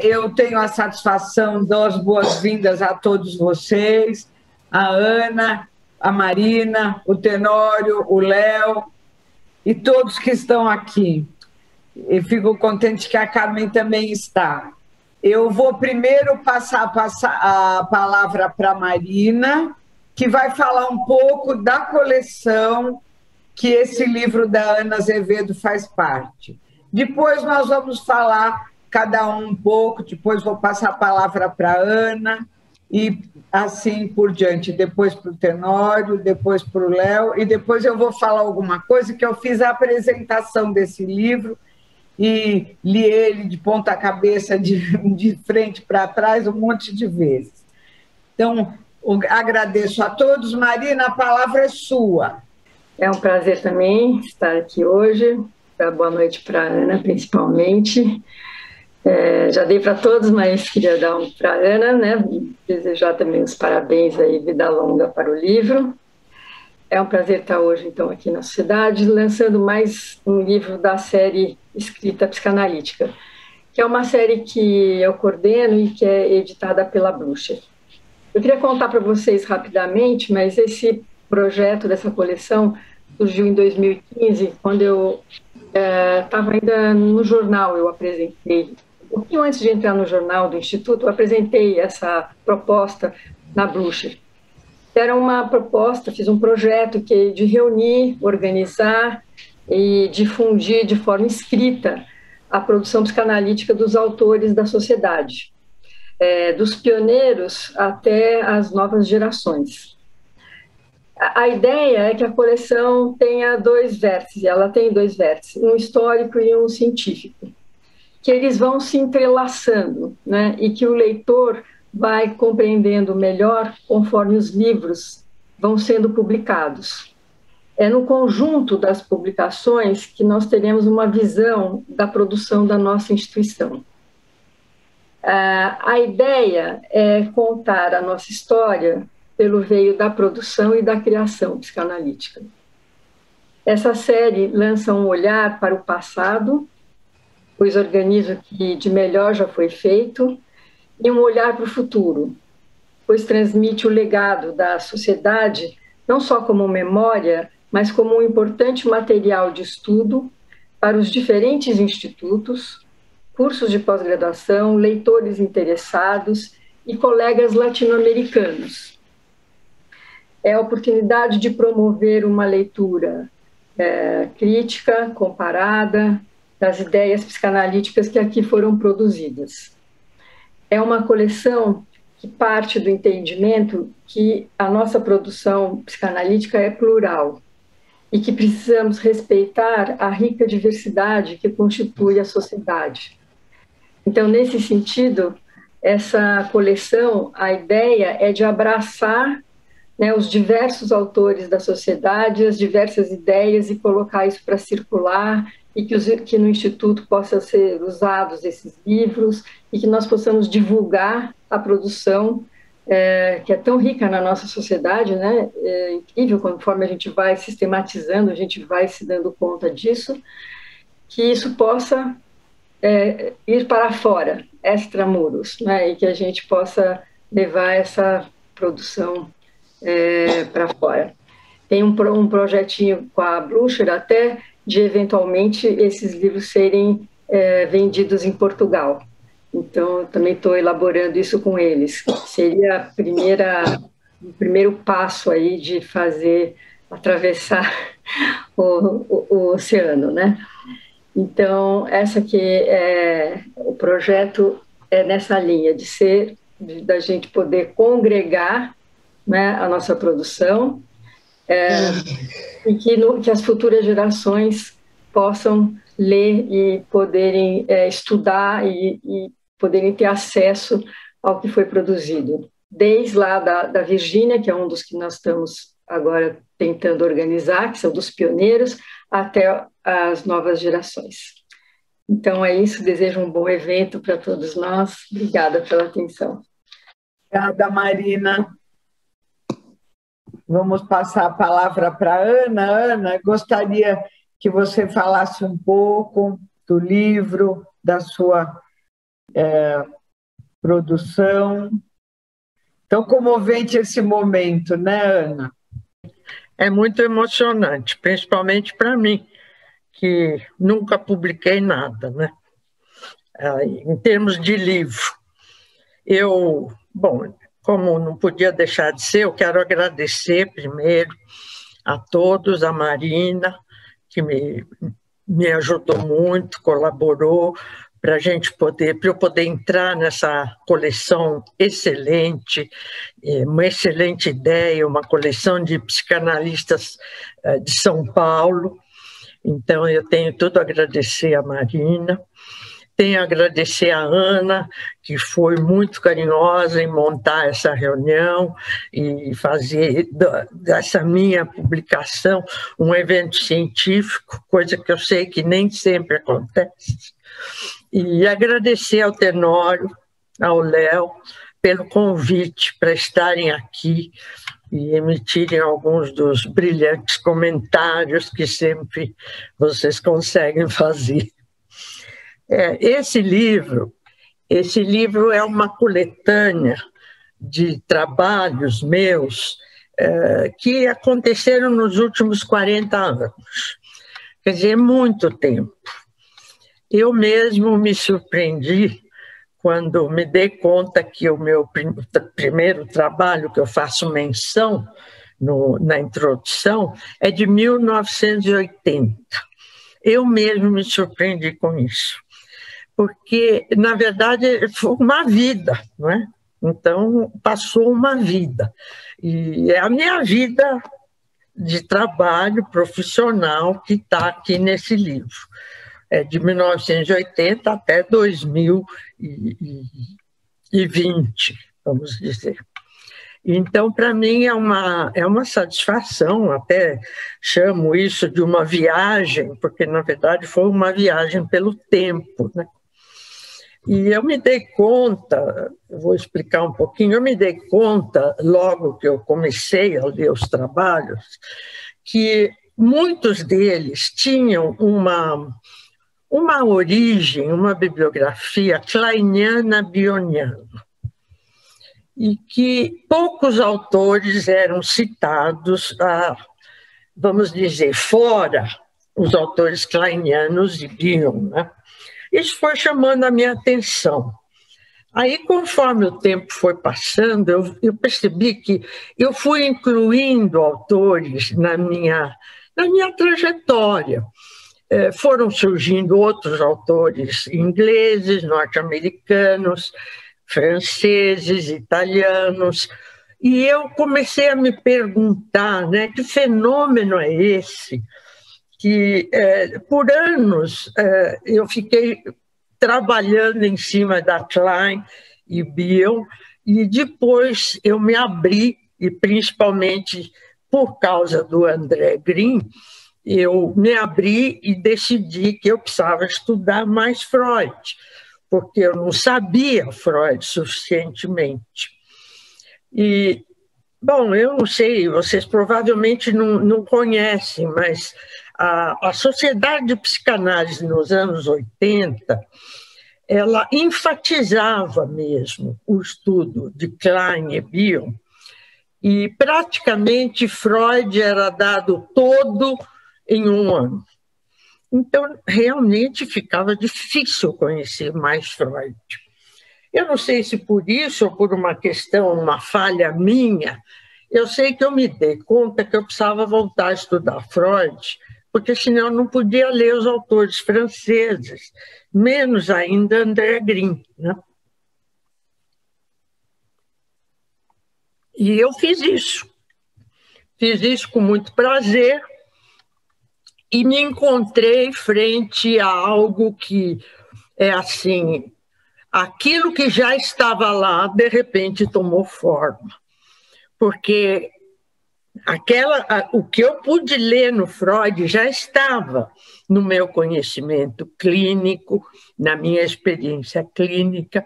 Eu tenho a satisfação de dar as boas-vindas a todos vocês, a Ana, a Marina, o Tenório, o Léo e todos que estão aqui. E fico contente que a Carmen também está. Eu vou primeiro passar a palavra para a Marina, que vai falar um pouco da coleção que esse livro da Ana Azevedo faz parte. Depois nós vamos falar cada um pouco, depois vou passar a palavra para a Ana e assim por diante, depois para o Tenório, depois para o Léo, e depois eu vou falar alguma coisa que eu fiz a apresentação desse livro e li ele de ponta cabeça, de frente para trás, um monte de vezes. Então, agradeço a todos. Marina, a palavra é sua. É um prazer também estar aqui hoje. Boa noite para a Ana, principalmente. Já dei para todos, mas queria dar um para a Ana, né? Desejar também os parabéns aí, vida longa para o livro. É um prazer estar hoje, então, aqui na Sociedade, lançando mais um livro da série Escrita Psicanalítica, que é uma série que eu coordeno e que é editada pela Blucher. Eu queria contar para vocês rapidamente, mas esse projeto dessa coleção surgiu em 2015, quando eu estava ainda no jornal, eu apresentei, um pouquinho antes de entrar no jornal do Instituto, eu apresentei essa proposta na Blucher. Era uma proposta, fiz um projeto de reunir, organizar e difundir de forma escrita a produção psicanalítica dos autores da sociedade, dos pioneiros até as novas gerações. A ideia é que a coleção tenha dois vértices, ela tem dois vértices, um histórico e um científico, que eles vão se entrelaçando, né, e que o leitor vai compreendendo melhor conforme os livros vão sendo publicados. É no conjunto das publicações que nós teremos uma visão da produção da nossa instituição. A ideia é contar a nossa história pelo veio da produção e da criação psicanalítica. Essa série lança um olhar para o passado, pois organiza o que de melhor já foi feito, e um olhar para o futuro, pois transmite o legado da sociedade não só como memória, mas como um importante material de estudo para os diferentes institutos, cursos de pós-graduação, leitores interessados e colegas latino-americanos. É a oportunidade de promover uma leitura crítica, comparada, das ideias psicanalíticas que aqui foram produzidas. É uma coleção que parte do entendimento que a nossa produção psicanalítica é plural e que precisamos respeitar a rica diversidade que constitui a sociedade. Então, nesse sentido, essa coleção, a ideia é de abraçar, né, os diversos autores da sociedade, as diversas ideias e colocar isso para circular e que no Instituto possam ser usados esses livros e que nós possamos divulgar a produção que é tão rica na nossa sociedade, né? É incrível, conforme a gente vai sistematizando, a gente vai se dando conta disso, que isso possa ir para fora, extramuros, né? E que a gente possa levar essa produção para fora. Tem um projetinho com a Blucher até de, eventualmente, esses livros serem vendidos em Portugal. Então, eu também estou elaborando isso com eles. Seria o primeiro passo aí de atravessar o oceano, né? Então, o projeto é nessa linha da gente poder congregar, né, a nossa produção, e que as futuras gerações possam ler e poderem estudar e poderem ter acesso ao que foi produzido. Desde lá da Virgínia, que é um dos que nós estamos agora tentando organizar, que são dos pioneiros, até as novas gerações. Então é isso, desejo um bom evento para todos nós. Obrigada pela atenção. Obrigada, Marina. Vamos passar a palavra para a Ana. Ana, gostaria que você falasse um pouco do livro, da sua produção. Tão comovente esse momento, né, Ana? É muito emocionante, principalmente para mim, que nunca publiquei nada, né? Em termos de livro. Bom, como não podia deixar de ser, eu quero agradecer primeiro a todos, a Marina, que me ajudou muito, colaborou para eu poder entrar nessa coleção excelente, uma excelente ideia, uma coleção de psicanalistas de São Paulo. Então, eu tenho tudo a agradecer a Marina. Tenho a agradecer a Ana, que foi muito carinhosa em montar essa reunião e fazer dessa minha publicação um evento científico, coisa que eu sei que nem sempre acontece. E agradecer ao Tenório, ao Léo, pelo convite para estarem aqui e emitirem alguns dos brilhantes comentários que sempre vocês conseguem fazer. Esse livro é uma coletânea de trabalhos meus que aconteceram nos últimos 40 anos. Quer dizer, muito tempo. Eu mesmo me surpreendi quando me dei conta que o meu primeiro trabalho, que eu faço menção na introdução, é de 1980. Eu mesmo me surpreendi com isso. Porque, na verdade, foi uma vida, não é? Então, passou uma vida. E é a minha vida de trabalho profissional que está aqui nesse livro. É de 1980 até 2020, vamos dizer. Então, para mim, é uma satisfação, até chamo isso de uma viagem, porque, na verdade, foi uma viagem pelo tempo, né? E eu me dei conta, eu vou explicar um pouquinho, eu me dei conta, logo que eu comecei a ler os trabalhos, que muitos deles tinham uma origem, uma bibliografia kleiniana-bioniana, e que poucos autores eram citados, vamos dizer, fora os autores kleinianos e Bion, né? Isso foi chamando a minha atenção. Aí, conforme o tempo foi passando, eu percebi que eu fui incluindo autores na minha trajetória. Foram surgindo outros autores ingleses, norte-americanos, franceses, italianos, e eu comecei a me perguntar, né, que fenômeno é esse? Que por anos eu fiquei trabalhando em cima da Klein e Bion, e depois eu me abri, e principalmente por causa do André Green, eu me abri e decidi que eu precisava estudar mais Freud, porque eu não sabia Freud suficientemente. E, bom, eu não sei, vocês provavelmente não conhecem, mas a Sociedade de Psicanálise nos anos 80, ela enfatizava mesmo o estudo de Klein e Bion, e praticamente Freud era dado todo em um ano. Então, realmente ficava difícil conhecer mais Freud. Eu não sei se por isso ou por uma questão, uma falha minha, eu sei que eu me dei conta que eu precisava voltar a estudar Freud, porque senão eu não podia ler os autores franceses, menos ainda André Green, né? E eu fiz isso com muito prazer, e me encontrei frente a algo que é assim, aquilo que já estava lá, de repente tomou forma, porque o que eu pude ler no Freud já estava no meu conhecimento clínico, na minha experiência clínica,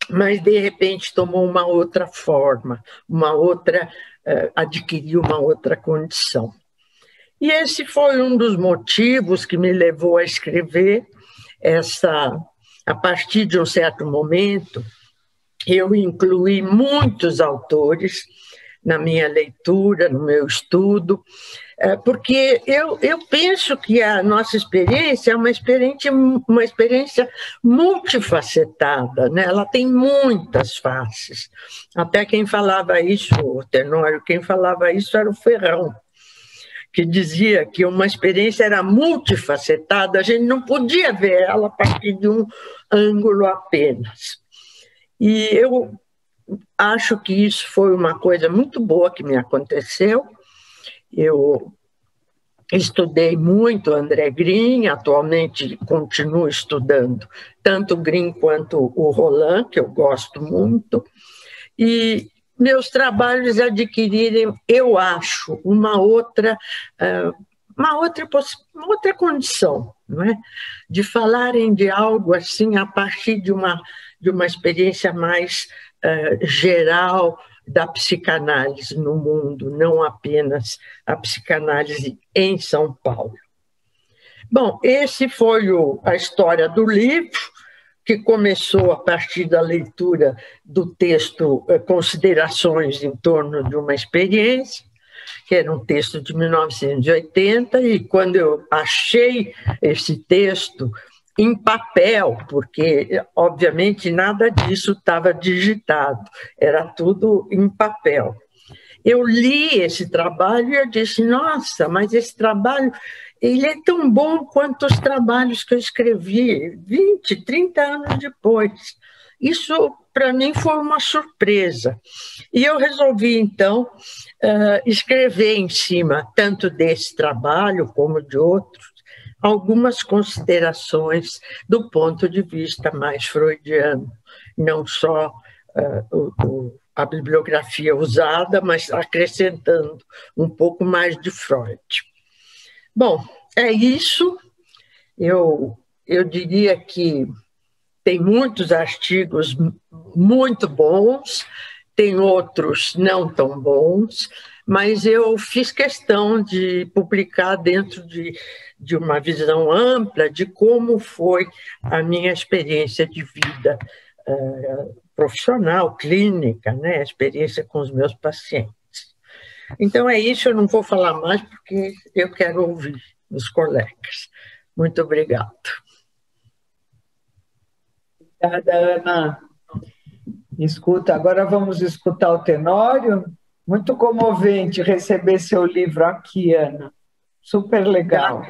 mas de repente tomou uma outra forma, adquiriu uma outra condição. E esse foi um dos motivos que me levou a escrever a partir de um certo momento, eu incluí muitos autores na minha leitura, no meu estudo, porque eu penso que a nossa experiência é uma experiência multifacetada, né? Ela tem muitas faces. Até quem falava isso, o Tenório, quem falava isso era o Ferrão, que dizia que uma experiência era multifacetada, a gente não podia ver ela a partir de um ângulo apenas. E eu acho que isso foi uma coisa muito boa que me aconteceu. Eu estudei muito André Green, atualmente continuo estudando tanto o Green quanto o Roland, que eu gosto muito, e meus trabalhos adquirirem, eu acho, uma outra condição, não é? De falarem de algo assim a partir de uma experiência mais geral da psicanálise no mundo, não apenas a psicanálise em São Paulo. Bom, esse foi a história do livro, que começou a partir da leitura do texto Considerações em torno de uma experiência, que era um texto de 1980, e quando eu achei esse texto em papel, porque, obviamente, nada disso estava digitado, era tudo em papel. Eu li esse trabalho e eu disse, nossa, mas esse trabalho ele é tão bom quanto os trabalhos que eu escrevi 20, 30 anos depois. Isso, para mim, foi uma surpresa. E eu resolvi, então, escrever em cima, tanto desse trabalho como de outros, algumas considerações do ponto de vista mais freudiano, não só a bibliografia usada, mas acrescentando um pouco mais de Freud. Bom, é isso. Eu diria que tem muitos artigos muito bons, tem outros não tão bons, mas eu fiz questão de publicar dentro de uma visão ampla de como foi a minha experiência de vida profissional, clínica, né? A experiência com os meus pacientes. Então é isso, eu não vou falar mais porque eu quero ouvir os colegas. Muito obrigado. Obrigada, Ana. Escuta, agora vamos escutar o Tenório. Muito comovente receber seu livro aqui, Ana. Super legal.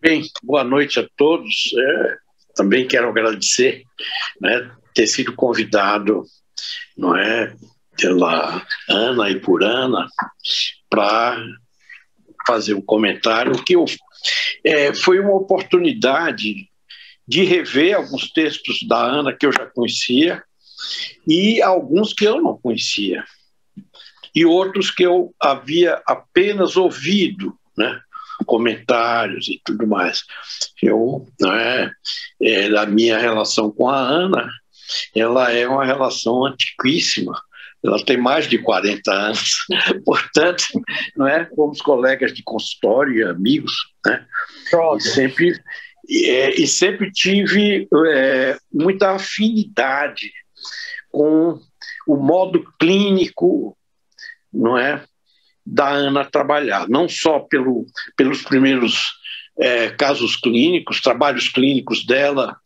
Bem, boa noite a todos. Também quero agradecer, né, ter sido convidado, não é, pela Ana e por Ana para fazer um comentário que foi uma oportunidade de rever alguns textos da Ana que eu já conhecia e alguns que eu não conhecia e outros que eu havia apenas ouvido, né, comentários e tudo mais. A minha relação com a Ana, ela é uma relação antiquíssima. Ela tem mais de 40 anos, portanto, não é? Fomos colegas de consultório e amigos, né? E sempre tive muita afinidade com o modo clínico, não é, da Ana trabalhar, não só pelos primeiros casos clínicos, trabalhos clínicos dela.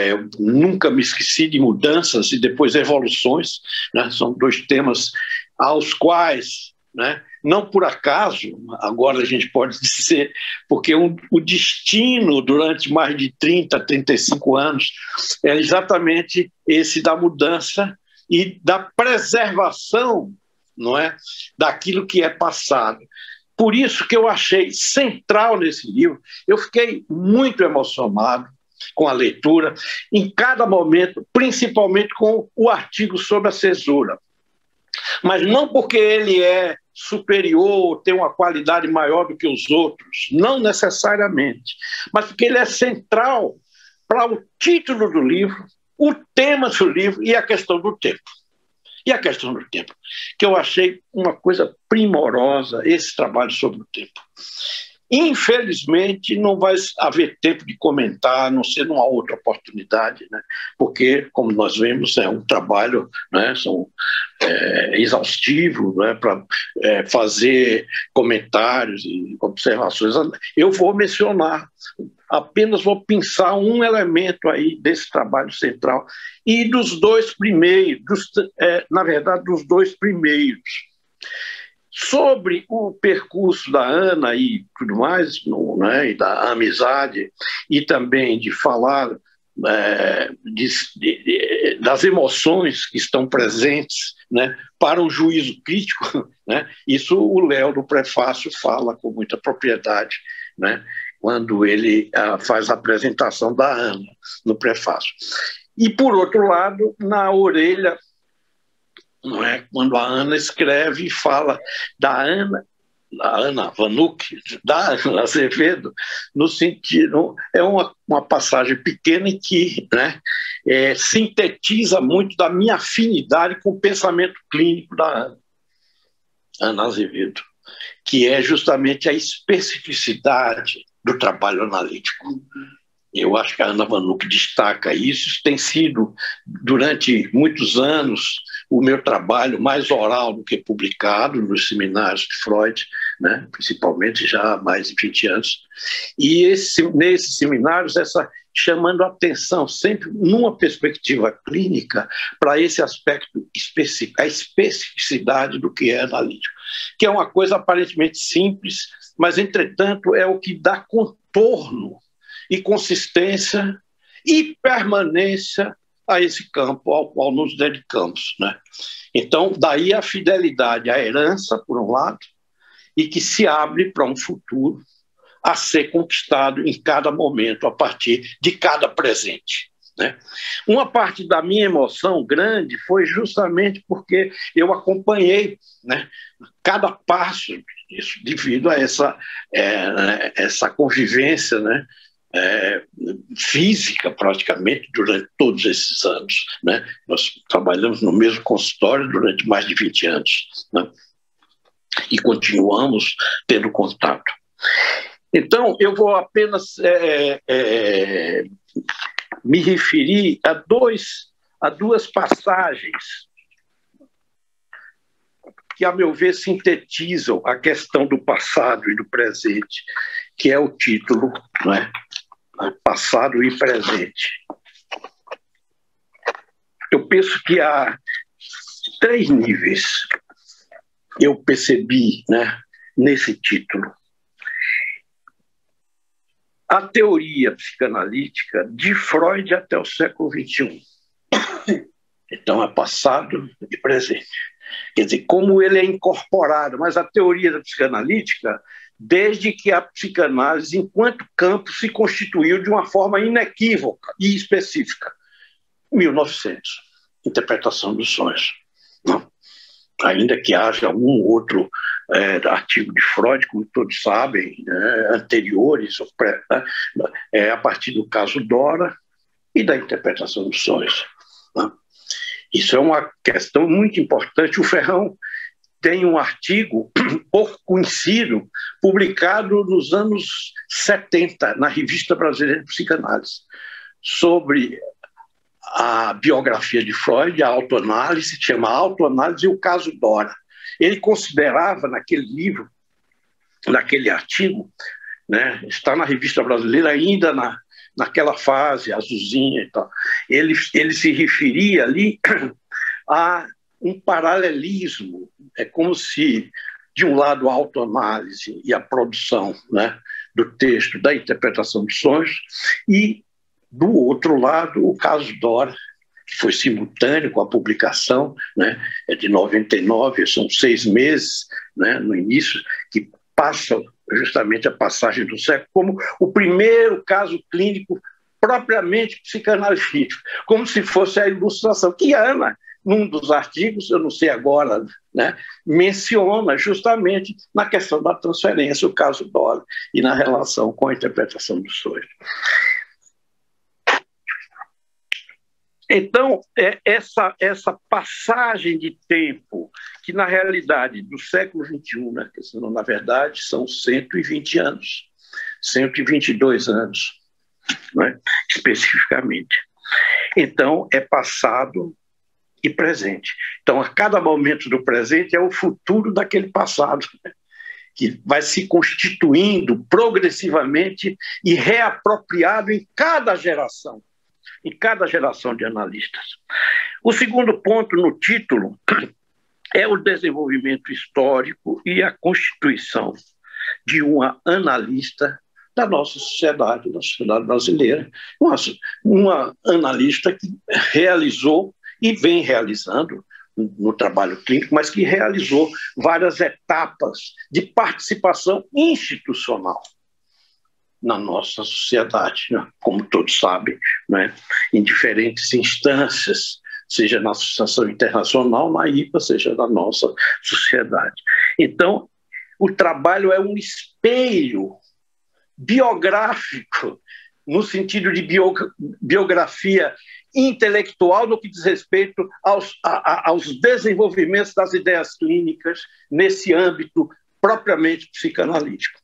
Eu nunca me esqueci de mudanças e depois evoluções, né? São dois temas aos quais, né, não por acaso, agora a gente pode dizer, porque o destino durante mais de 30, 35 anos é exatamente esse da mudança e da preservação, não é, daquilo que é passado. Por isso que eu achei central nesse livro, eu fiquei muito emocionado com a leitura, em cada momento, principalmente com o artigo sobre a cesura. Mas não porque ele é superior, tem uma qualidade maior do que os outros, não necessariamente, mas porque ele é central para o título do livro, o tema do livro e a questão do tempo. E a questão do tempo, que eu achei uma coisa primorosa, esse trabalho sobre o tempo. Infelizmente, não vai haver tempo de comentar, a não ser numa outra oportunidade, né? Porque, como nós vemos, é um trabalho, né, exaustivo, né, para fazer comentários e observações. Eu vou mencionar, apenas vou pensar um elemento aí desse trabalho central e dos dois primeiros, na verdade, dos dois primeiros. Sobre o percurso da Ana e tudo mais, né, e da amizade, e também de falar das emoções que estão presentes, né, para um juízo crítico, né, isso o Léo, no prefácio, fala com muita propriedade, né, quando ele faz a apresentação da Ana no prefácio. E, por outro lado, na orelha, não é? Quando a Ana escreve e fala da Ana Vanuc, da Ana Azevedo, no sentido, é uma passagem pequena em que, né, sintetiza muito da minha afinidade com o pensamento clínico da Ana Azevedo, que é justamente a especificidade do trabalho analítico. Eu acho que a Ana Vanuc destaca isso. Isso tem sido, durante muitos anos, o meu trabalho mais oral do que publicado nos seminários de Freud, né, principalmente já há mais de 20 anos. E nesses seminários, chamando a atenção, sempre numa perspectiva clínica, para esse aspecto específico, a especificidade do que é analítico, que é uma coisa aparentemente simples, mas, entretanto, é o que dá contorno e consistência e permanência a esse campo ao qual nos dedicamos, né? Então, daí a fidelidade à herança, por um lado, e que se abre para um futuro a ser conquistado em cada momento, a partir de cada presente, né? Uma parte da minha emoção grande foi justamente porque eu acompanhei, né, cada passo disso, devido a essa convivência, né, física, praticamente, durante todos esses anos, né? Nós trabalhamos no mesmo consultório durante mais de 20 anos, né? E continuamos tendo contato. Então, eu vou apenas me referir a duas passagens que, a meu ver, sintetizam a questão do passado e do presente, que é o título, né? Passado e presente. Eu penso que há 3 níveis, eu percebi, né, nesse título. A teoria psicanalítica de Freud até o século XXI. Então, é passado e presente. Quer dizer, como ele é incorporado, mas a teoria da psicanalítica, desde que a psicanálise, enquanto campo, se constituiu de uma forma inequívoca e específica. 1900, interpretação dos sonhos. Não. Ainda que haja algum outro artigo de Freud, como todos sabem, anteriores, a partir do caso Dora e da interpretação dos sonhos. Não. Isso é uma questão muito importante. O Ferrão tem um artigo pouco conhecido, publicado nos anos 70, na Revista Brasileira de Psicanálise, sobre a biografia de Freud, a autoanálise, se chama Autoanálise e o caso Dora. Ele considerava naquele livro, naquele artigo, né, está na Revista Brasileira ainda naquela fase azulzinha e tal, ele se referia ali a um paralelismo. É como se, de um lado, a autoanálise e a produção, né, do texto, da interpretação dos sonhos, e, do outro lado, o caso Dora, que foi simultâneo com a publicação, né, é de 99, são 6 meses, né, no início, que passa justamente a passagem do século como o primeiro caso clínico propriamente psicanalítico, como se fosse a ilustração, que Ana, num dos artigos, eu não sei agora, né, menciona justamente na questão da transferência, o caso Dora, e na relação com a interpretação dos sonhos. Então, essa passagem de tempo, que na realidade do século XXI, né, na verdade são 120 anos, 122 anos, né, especificamente. Então, é passado e presente. Então, a cada momento do presente é o futuro daquele passado, né, que vai se constituindo progressivamente e reapropriado em cada geração de analistas. O segundo ponto no título é o desenvolvimento histórico e a constituição de uma analista da nossa sociedade, da sociedade brasileira. Uma analista que realizou e vem realizando no trabalho clínico, mas que realizou várias etapas de participação institucional na nossa sociedade, né? Como todos sabem, né? Em diferentes instâncias, seja na Associação Internacional, na IPA, seja na nossa sociedade. Então, o trabalho é um espelho biográfico, no sentido de biografia intelectual, no que diz respeito aos desenvolvimentos das ideias clínicas nesse âmbito propriamente psicanalítico.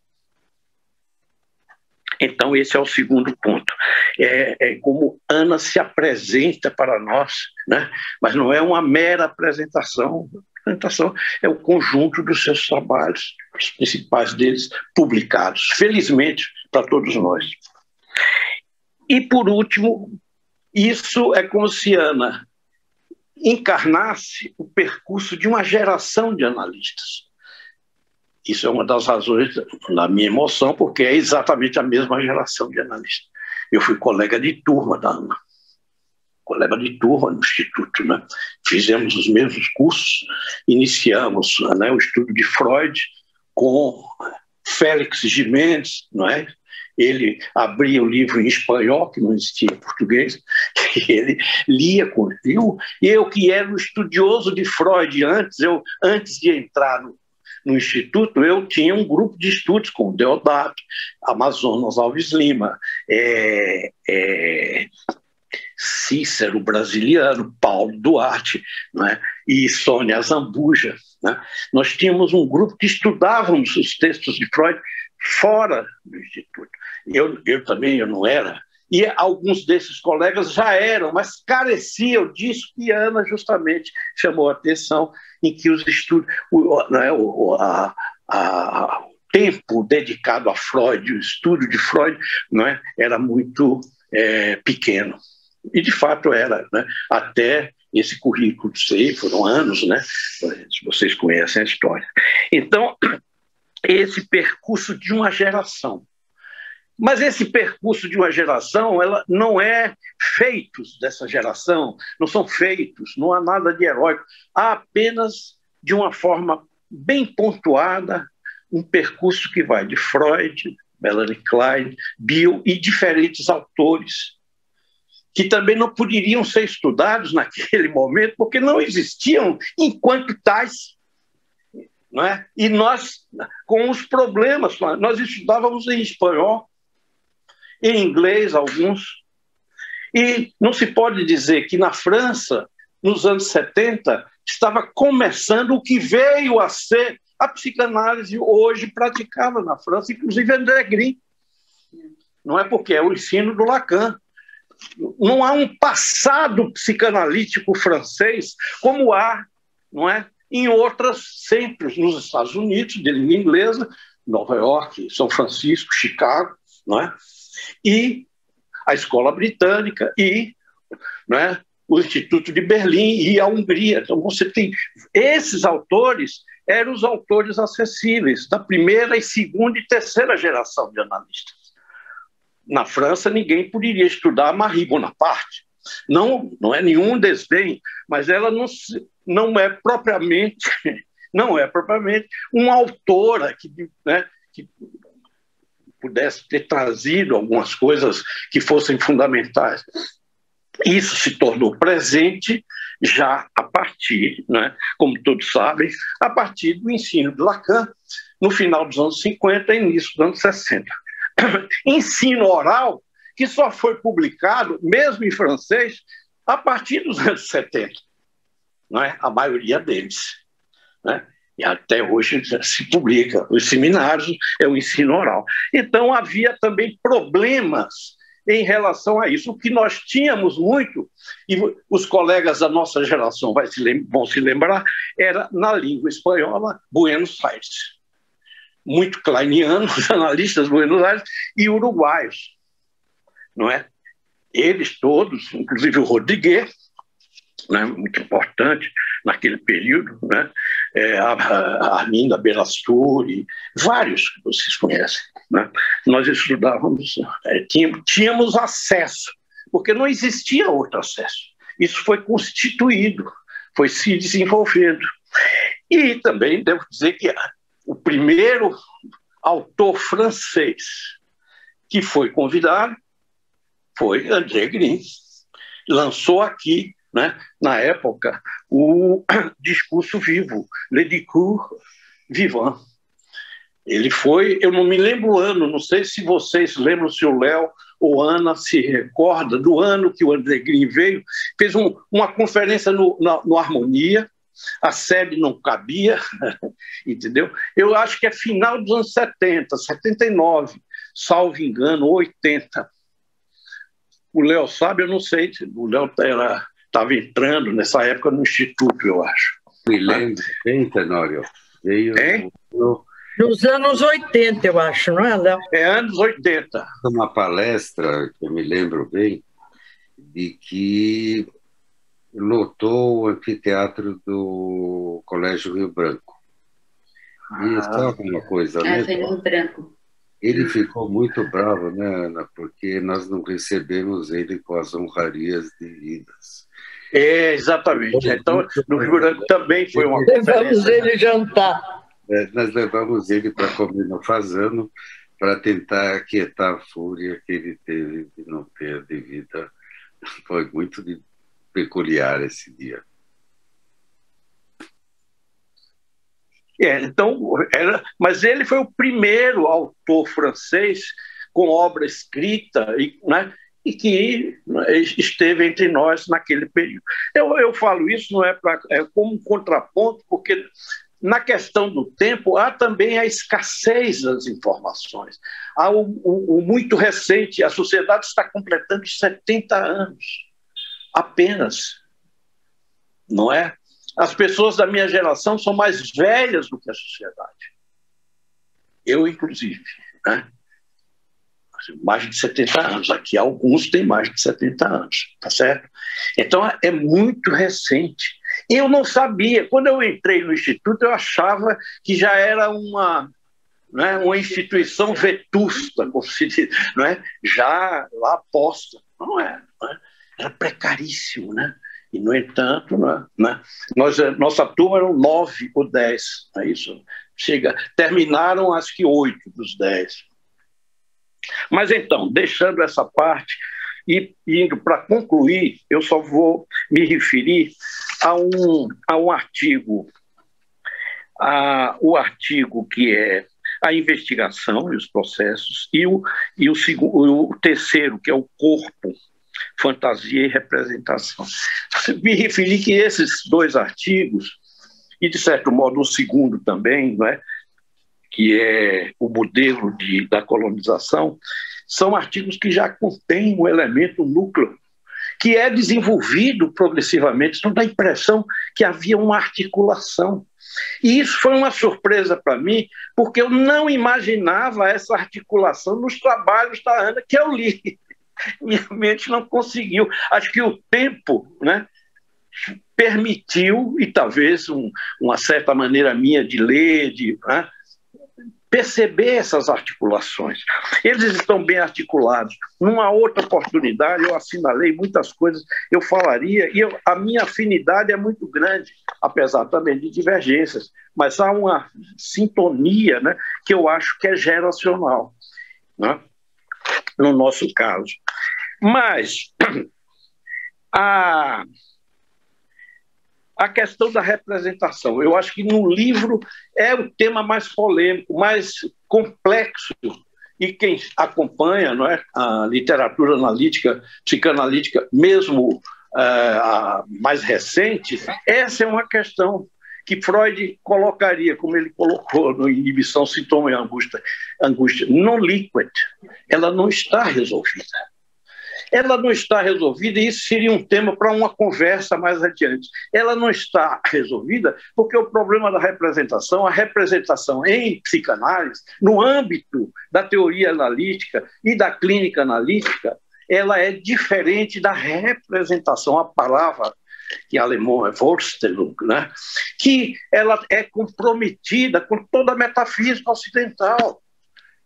Então, esse é o segundo ponto. É como Ana se apresenta para nós, né? Mas não é uma mera apresentação. A apresentação é o conjunto dos seus trabalhos, os principais deles publicados, felizmente para todos nós. E, por último, isso é como se Ana encarnasse o percurso de uma geração de analistas. Isso é uma das razões da minha emoção, porque é exatamente a mesma geração de analistas. Eu fui colega de turma da Ana, colega de turma no Instituto, né? Fizemos os mesmos cursos, iniciamos, né, o estudo de Freud com Félix Giménez, não é? Ele abria o livro em espanhol, que não existia em português, e ele lia comigo. E eu, que era um estudioso de Freud antes de entrar no Instituto, eu tinha um grupo de estudos com Deodato, Amazonas Alves Lima, Cícero brasiliano, Paulo Duarte, né, e Sônia Zambuja, né? Nós tínhamos um grupo que estudávamos os textos de Freud fora do Instituto. Eu também não era, e alguns desses colegas já eram, mas careciam disso, que Ana justamente chamou a atenção, em que os estudos, o tempo dedicado a Freud, o estudo de Freud, não é, era muito pequeno. E, de fato, era, né? Até esse currículo, sei, foram anos, né? Se vocês conhecem a história. Então, esse percurso de uma geração. Mas esse percurso de uma geração, ela não é feitos dessa geração, não são feitos, não há nada de heróico, há apenas, de uma forma bem pontuada, um percurso que vai de Freud, Melanie Klein, Bill e diferentes autores, que também não poderiam ser estudados naquele momento, porque não existiam enquanto tais. Não é? E nós, com os problemas, nós estudávamos em espanhol, em inglês, alguns, e não se pode dizer que na França, nos anos 70, estava começando o que veio a ser a psicanálise hoje praticada na França, inclusive André Grin. Não é porque é o ensino do Lacan. Não há um passado psicanalítico francês como há, não é, em outros centros, nos Estados Unidos, de língua inglesa, Nova York, São Francisco, Chicago, não é? E a Escola Britânica e, não é, o Instituto de Berlim e a Hungria. Então você tem esses autores, eram os autores acessíveis da primeira e segunda e terceira geração de analistas. Na França, ninguém poderia estudar Marie Bonaparte. Não é nenhum desdém, mas ela não é propriamente uma autora que, né, que pudesse ter trazido algumas coisas que fossem fundamentais. Isso se tornou presente já a partir, né, como todos sabem, a partir do ensino de Lacan, no final dos anos 50 e início dos anos 60. Ensino oral que só foi publicado, mesmo em francês, a partir dos anos 70, não é? A maioria deles, né? E até hoje se publica os seminários, é o ensino oral. Então, havia também problemas em relação a isso. O que nós tínhamos muito, e os colegas da nossa geração vão se lembrar, era na língua espanhola, Buenos Aires. Muito kleinianos, analistas Buenos Aires e uruguaios, não é? Eles todos, inclusive o Rodrigues, né, muito importante naquele período, né, a Arminda Belasturi, vários que vocês conhecem, né? Nós estudávamos, tínhamos acesso, porque não existia outro acesso. Isso foi constituído, foi se desenvolvendo. E também devo dizer que o primeiro autor francês que foi convidado foi André Green. Lançou aqui, né, na época, o Discurso Vivo, Le Discours Vivant. Ele foi, eu não me lembro o ano, não sei se vocês lembram, se o Léo ou Ana se recorda do ano que o André Green veio, fez uma conferência no Harmonia, a sede não cabia, entendeu? Eu acho que é final dos anos 70, 79, salvo engano, 80. O Léo sabe, eu não sei, o Léo estava entrando nessa época no Instituto, eu acho. Me lembro bem, Tenório. Veio nos anos 80, eu acho, não é, Léo? É anos 80. Uma palestra, que eu me lembro bem, de que lotou o anfiteatro do Colégio Rio Branco. E sabe uma coisa, né? Foi no Rio Branco. Ele ficou muito bravo, né, Ana? Porque nós não recebemos ele com as honrarias devidas. É, exatamente. Então, no Rio Branco também foi uma conferência. Levamos ele jantar. Nós levamos ele para comer no Fazano, para tentar aquietar a fúria que ele teve de não ter a devida. Foi muito peculiar esse dia. Então, mas ele foi o primeiro autor francês com obra escrita, né, e que esteve entre nós naquele período. Eu falo isso não é como um contraponto, porque na questão do tempo há também a escassez das informações. Há o muito recente, a sociedade está completando 70 anos, apenas, não é? As pessoas da minha geração são mais velhas do que a sociedade. Eu, inclusive, né? Mais de 70 anos. Aqui alguns têm mais de 70 anos, tá certo? Então é muito recente. Eu não sabia. Quando eu entrei no Instituto, eu achava que já era uma instituição vetusta, como se diz, não é? Já lá posta. Não é, não é? Era precaríssimo, né? E, no entanto, né? Nossa turma eram 9 ou 10, não é isso? Terminaram acho que 8 dos 10. Mas então, deixando essa parte e indo para concluir, eu só vou me referir a um artigo, o artigo que é a investigação e os processos, e o terceiro, que é o corpo, fantasia e representação. Me referi que esses 2 artigos, e de certo modo o segundo também, não é? Que é o modelo da colonização, são artigos que já contêm um elemento núcleo, que é desenvolvido progressivamente. Então dá a impressão que havia uma articulação. E isso foi uma surpresa para mim, porque eu não imaginava essa articulação nos trabalhos da Ana que eu li. Minha mente não conseguiu. Acho que o tempo, né, permitiu, e talvez uma certa maneira minha de ler, né, perceber essas articulações. Eles estão bem articulados. Numa outra oportunidade, eu assinalei muitas coisas, eu falaria, e a minha afinidade é muito grande, apesar também de divergências, mas há uma sintonia, né, que eu acho que é geracional, né, no nosso caso. Mas a questão da representação, eu acho que no livro é o tema mais polêmico, mais complexo, e quem acompanha, não é, a literatura analítica, psicanalítica, mesmo mais recentes, essa é uma questão que Freud colocaria, como ele colocou no Inibição, Sintoma e Angústia, non liquid. Ela não está resolvida. Ela não está resolvida, e isso seria um tema para uma conversa mais adiante. Ela não está resolvida porque o problema da representação, a representação em psicanálise, no âmbito da teoria analítica e da clínica analítica, ela é diferente da representação, a palavra que em alemão é Vorstellung, né? Que ela é comprometida com toda a metafísica ocidental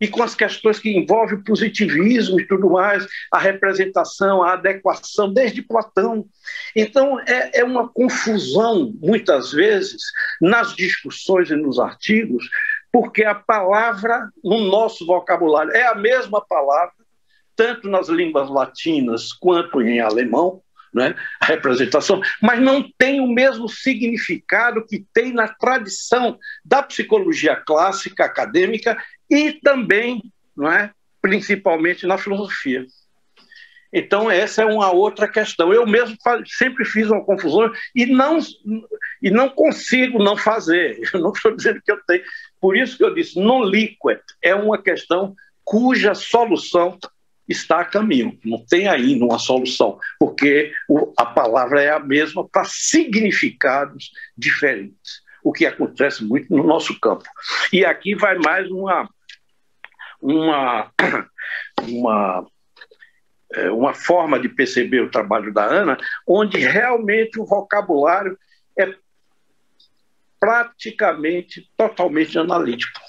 e com as questões que envolvem o positivismo e tudo mais, a representação, a adequação, desde Platão. Então, é uma confusão, muitas vezes, nas discussões e nos artigos, porque a palavra, no nosso vocabulário, é a mesma palavra, tanto nas línguas latinas quanto em alemão, né, a representação, mas não tem o mesmo significado que tem na tradição da psicologia clássica, acadêmica, e também, não é, principalmente na filosofia. Então, essa é uma outra questão. Eu mesmo sempre fiz uma confusão e não consigo não fazer. Eu não estou dizendo que eu tenho. Por isso que eu disse, non liquid é uma questão cuja solução está a caminho. Não tem aí uma solução, porque a palavra é a mesma para significados diferentes, o que acontece muito no nosso campo. E aqui vai mais uma forma de perceber o trabalho da Ana, onde realmente o vocabulário é praticamente totalmente analítico.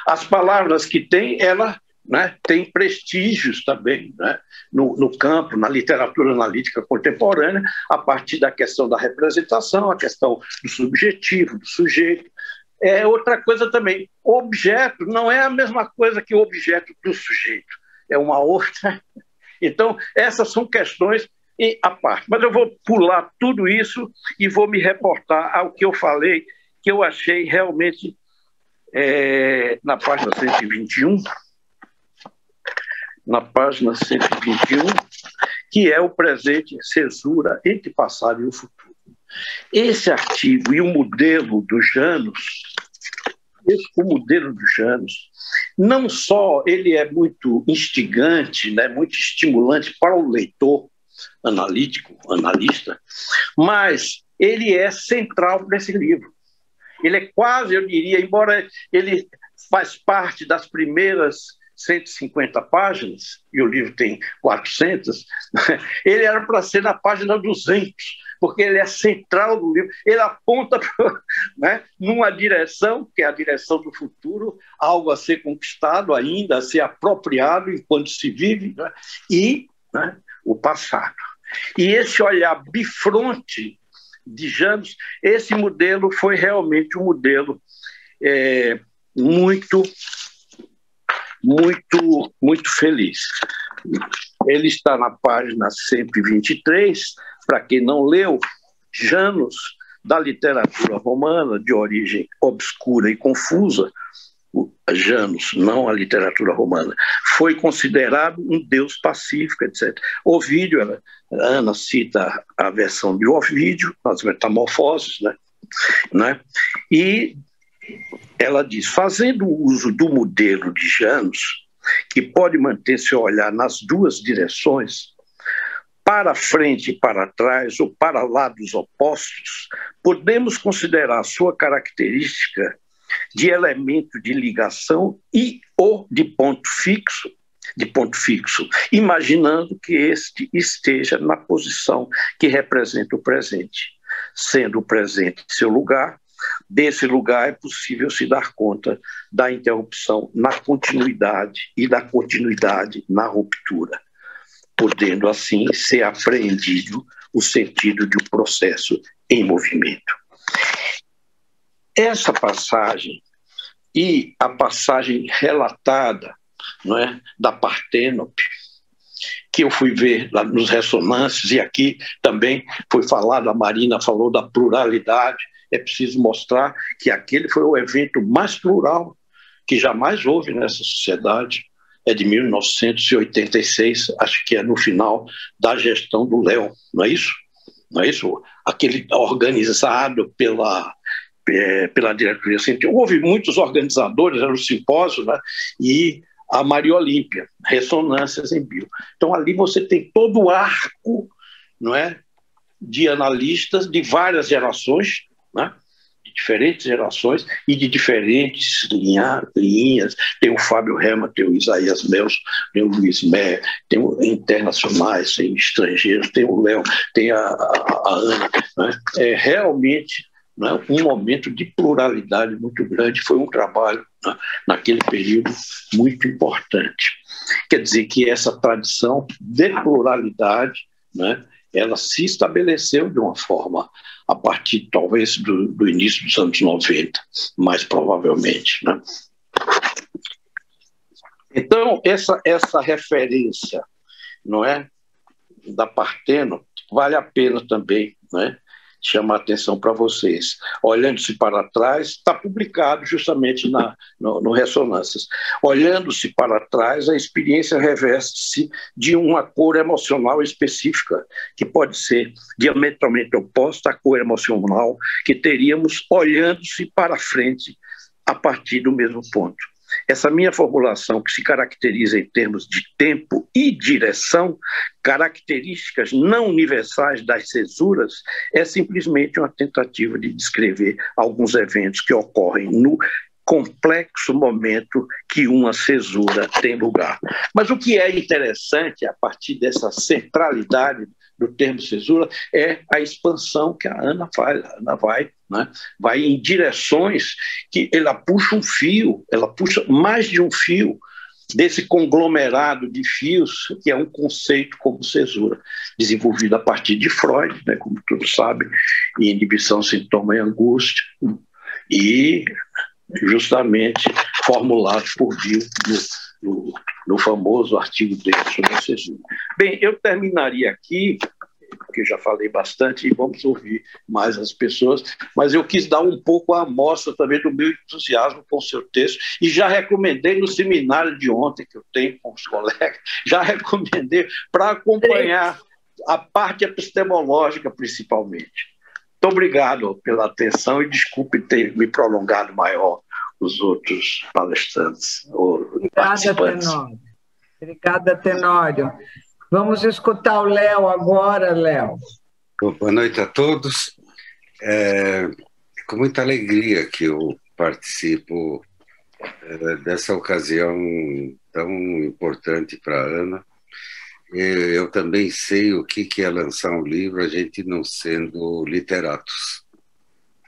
As palavras que tem, ela, né, tem prestígios também, né, no campo, na literatura analítica contemporânea, a partir da questão da representação, a questão do subjetivo, do sujeito. É outra coisa também. O objeto não é a mesma coisa que o objeto do sujeito, é uma outra. Então, essas são questões à parte. Mas eu vou pular tudo isso e vou me reportar ao que eu falei, que eu achei realmente na página 121, que é o presente, cesura entre passado e o futuro. Esse artigo e o modelo do Janus, não só ele é muito instigante, né, muito estimulante para o leitor analista, mas ele é central para esse livro. Ele é quase, eu diria, embora ele faz parte das primeiras 150 páginas, e o livro tem 400, ele era para ser na página 200, porque ele é central do livro, ele aponta né, numa direção, que é a direção do futuro, algo a ser conquistado ainda, a ser apropriado enquanto se vive, né, e, né, o passado. E esse olhar bifronte de Janus, esse modelo foi realmente um modelo muito feliz. Ele está na página 123, para quem não leu, Janus, da literatura romana, de origem obscura e confusa, Janus, não a literatura romana, foi considerado um deus pacífico, etc. Ovídio, Ana cita a versão de Ovídio, nas Metamorfoses, né? E ela diz, fazendo uso do modelo de Janus, que pode manter seu olhar nas duas direções, para frente e para trás, ou para lados opostos, podemos considerar sua característica de elemento de ligação e ou de ponto fixo, imaginando que este esteja na posição que representa o presente. Sendo o presente seu lugar, desse lugar é possível se dar conta da interrupção na continuidade e da continuidade na ruptura, podendo assim ser apreendido o sentido de um processo em movimento. Essa passagem e a passagem relatada, não é, da Parténope, que eu fui ver lá nos Ressonâncias, e aqui também foi falado, a Marina falou da pluralidade, é preciso mostrar que aquele foi o evento mais plural que jamais houve nessa sociedade, é de 1986, acho que é no final da gestão do Léo, não é isso? não é isso? Aquele organizado pela diretoria científica. Houve muitos organizadores, era o simpósio, né? E a Maria Olímpia, Ressonâncias em Bio. Então, ali você tem todo o arco, não é, de analistas de várias gerações, né? De diferentes gerações e de diferentes linhas. Tem o Fábio Herman, tem o Isaías Melso, tem o Luiz Mer, tem o internacionais, tem estrangeiros, tem o Léo, tem a Ana. Né? É realmente, né, um momento de pluralidade muito grande. Foi um trabalho, né, naquele período muito importante. Quer dizer que essa tradição de pluralidade, né, ela se estabeleceu de uma forma a partir, talvez, do início dos anos 90, mais provavelmente. Né? Então, essa referência, não é, da Parteno, vale a pena também, né, chamar a atenção para vocês. Olhando-se para trás, está publicado justamente no Ressonâncias. Olhando-se para trás, a experiência reveste-se de uma cor emocional específica, que pode ser diametralmente oposta à cor emocional que teríamos olhando-se para frente a partir do mesmo ponto. Essa minha formulação, que se caracteriza em termos de tempo e direção, características não universais das cesuras, é simplesmente uma tentativa de descrever alguns eventos que ocorrem no complexo momento que uma cesura tem lugar. Mas o que é interessante, a partir dessa centralidade do termo cesura, é a expansão que a Ana faz. A Ana vai em direções que ela puxa um fio, ela puxa mais de um fio desse conglomerado de fios, que é um conceito como cesura, desenvolvido a partir de Freud, né, como todos sabem, em inibição, sintoma e angústia, e justamente formulado por Bill no famoso artigo dele sobre a cesura. Bem, eu terminaria aqui, porque já falei bastante e vamos ouvir mais as pessoas, mas eu quis dar um pouco a amostra também do meu entusiasmo com o seu texto, e já recomendei no seminário de ontem, que eu tenho com os colegas, já recomendei para acompanhar a parte epistemológica, principalmente. Muito obrigado pela atenção e desculpe ter me prolongado maior os outros palestrantes ou participantes. Tenório. Obrigada, Tenório. Vamos escutar o Léo agora, Léo. Boa noite a todos. É com muita alegria que eu participo dessa ocasião tão importante para a Ana. Eu também sei o que é lançar um livro, a gente não sendo literatos,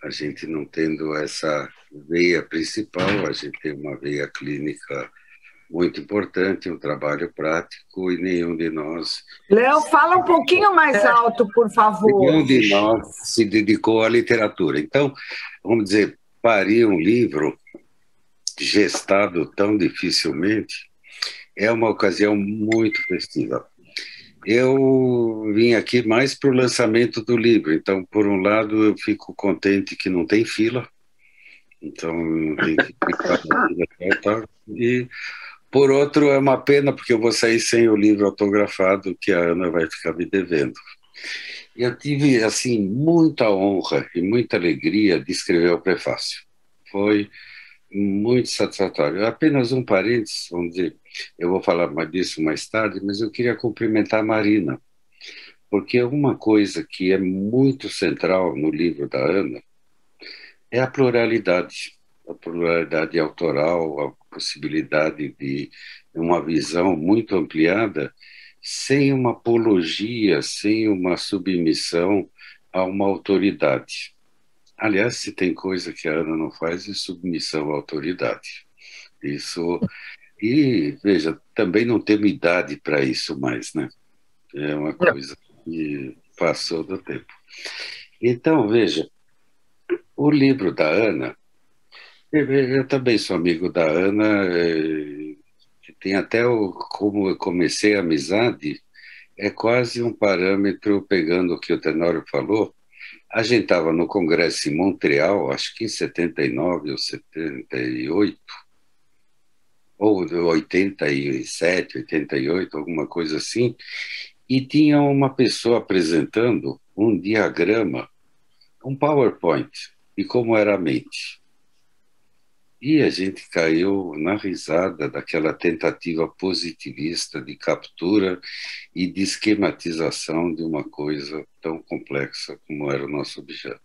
a gente não tendo essa veia principal, a gente tem uma veia clínica muito importante, um trabalho prático, e nenhum de nós... Léo, fala um pouquinho mais alto, por favor. Nenhum de nós se dedicou à literatura. Então, vamos dizer, parir um livro gestado tão dificilmente é uma ocasião muito festiva. Eu vim aqui mais para o lançamento do livro, então, por um lado, eu fico contente que não tem fila, então não tem que ficar na fila, e, por outro, é uma pena, porque eu vou sair sem o livro autografado, que a Ana vai ficar me devendo. Eu tive, assim, muita honra e muita alegria de escrever o prefácio. Foi muito satisfatório. Apenas um parênteses, vamos dizer, eu vou falar mais disso mais tarde, mas eu queria cumprimentar a Marina, porque uma coisa que é muito central no livro da Ana é a pluralidade autoral, a possibilidade de uma visão muito ampliada, sem uma apologia, sem uma submissão a uma autoridade. Aliás, se tem coisa que a Ana não faz, é submissão à autoridade. Isso. E, veja, também não temos idade para isso mais, né? É uma coisa que passou do tempo. Então, veja, o livro da Ana, eu também sou amigo da Ana, que tem até como eu comecei a amizade, é quase um parâmetro, pegando o que o Tenório falou. A gente estava no congresso em Montreal, acho que em 79 ou 78, ou 87, 88, alguma coisa assim, e tinha uma pessoa apresentando um diagrama, um PowerPoint, e como era a mente. E a gente caiu na risada daquela tentativa positivista de captura e de esquematização de uma coisa tão complexa como era o nosso objeto.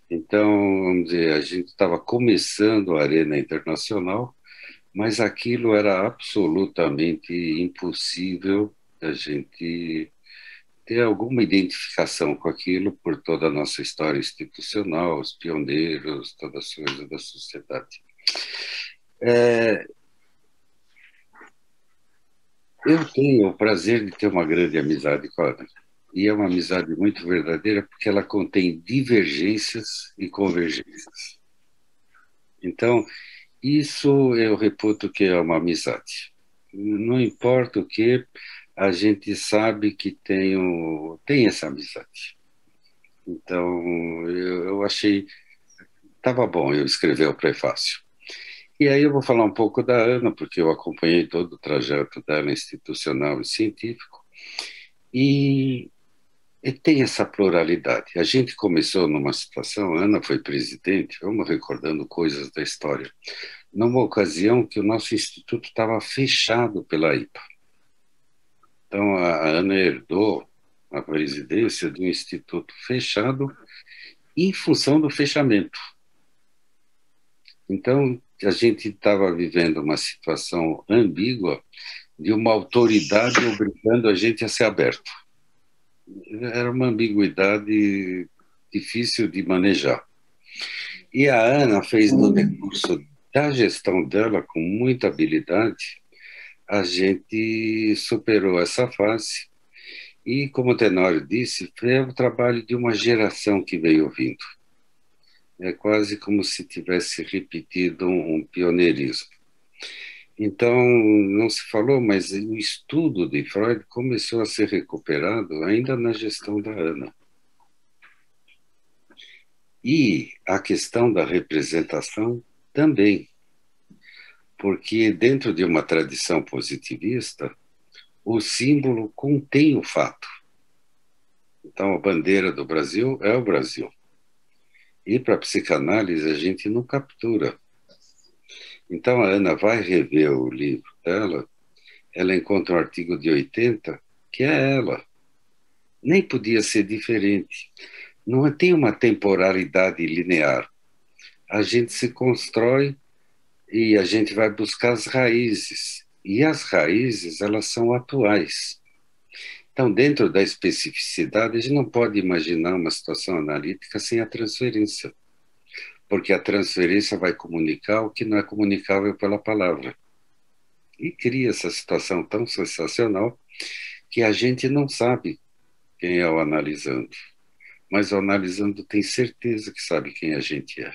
Então, vamos dizer, a gente estava começando a Arena Internacional, mas aquilo era absolutamente impossível a gente ter alguma identificação com aquilo por toda a nossa história institucional, os pioneiros, todas as coisas da sociedade. Eu tenho o prazer de ter uma grande amizade com a Ana. E é uma amizade muito verdadeira porque ela contém divergências e convergências. Então, isso eu reputo que é uma amizade. Não importa o que, a gente sabe que tem essa amizade. Então, eu achei... Estava bom eu escrever o prefácio. E aí eu vou falar um pouco da Ana, porque eu acompanhei todo o trajeto dela institucional e científico, e tem essa pluralidade. A gente começou numa situação, a Ana foi presidente, vamos recordando coisas da história, numa ocasião que o nosso instituto estava fechado pela IPA. Então a Ana herdou a presidência de um instituto fechado em função do fechamento. Então, a gente estava vivendo uma situação ambígua de uma autoridade obrigando a gente a ser aberto. Era uma ambiguidade difícil de manejar. E a Ana fez, no decurso da gestão dela, com muita habilidade, a gente superou essa fase. E, como o Tenório disse, foi o trabalho de uma geração que veio vindo. É quase como se tivesse repetido um pioneirismo. Então, não se falou, mas o estudo de Freud começou a ser recuperado ainda na gestão da Ana. E a questão da representação também, porque dentro de uma tradição positivista, o símbolo contém o fato. Então, a bandeira do Brasil é o Brasil. E para a psicanálise a gente não captura. Então a Ana vai rever o livro dela, ela encontra um artigo de 80 que é ela. Nem podia ser diferente. Não tem uma temporalidade linear. A gente se constrói e a gente vai buscar as raízes. E as raízes, elas são atuais. Então, dentro da especificidade, a gente não pode imaginar uma situação analítica sem a transferência, porque a transferência vai comunicar o que não é comunicável pela palavra. E cria essa situação tão sensacional que a gente não sabe quem é o analisando, mas o analisando tem certeza que sabe quem a gente é.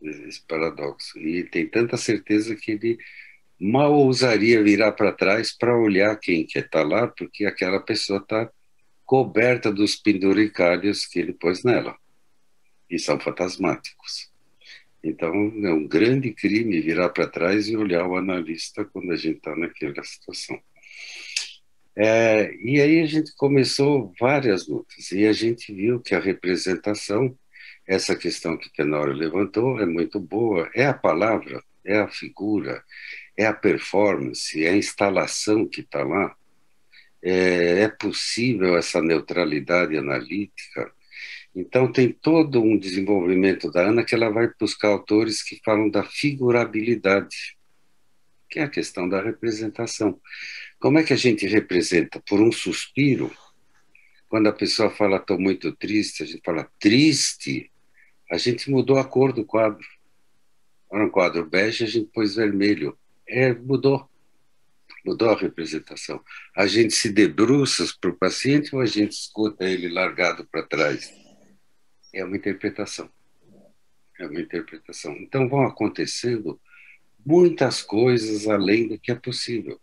Esse paradoxo. E tem tanta certeza que ele mal ousaria virar para trás para olhar quem que está lá, porque aquela pessoa está coberta dos penduricalhos que ele pôs nela, e são fantasmáticos. Então, é um grande crime virar para trás e olhar o analista quando a gente está naquela situação. E aí a gente começou várias lutas, e a gente viu que a representação, essa questão que o Tenório levantou, é muito boa, é a palavra, é a figura, é a performance, é a instalação que está lá. É possível essa neutralidade analítica. Então, tem todo um desenvolvimento da Ana que ela vai buscar autores que falam da figurabilidade, que é a questão da representação. Como é que a gente representa? Por um suspiro? Quando a pessoa fala, estou muito triste, a gente fala, triste. A gente mudou a cor do quadro. Era um quadro bege, a gente pôs vermelho. Mudou a representação. A gente se debruça para o paciente ou a gente escuta ele largado para trás? É uma interpretação. É uma interpretação. Então vão acontecendo muitas coisas além do que é possível.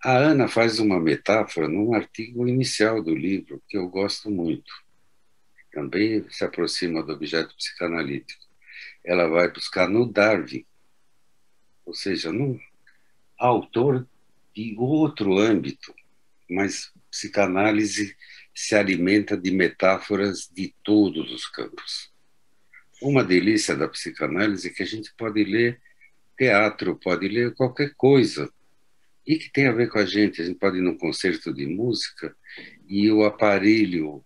A Ana faz uma metáfora num artigo inicial do livro que eu gosto muito. Também se aproxima do objeto psicanalítico. Ela vai buscar no Darwin, ou seja, num autor de outro âmbito, mas psicanálise se alimenta de metáforas de todos os campos. Uma delícia da psicanálise é que a gente pode ler teatro, pode ler qualquer coisa, e que tem a ver com a gente. A gente pode ir num concerto de música e o aparelho,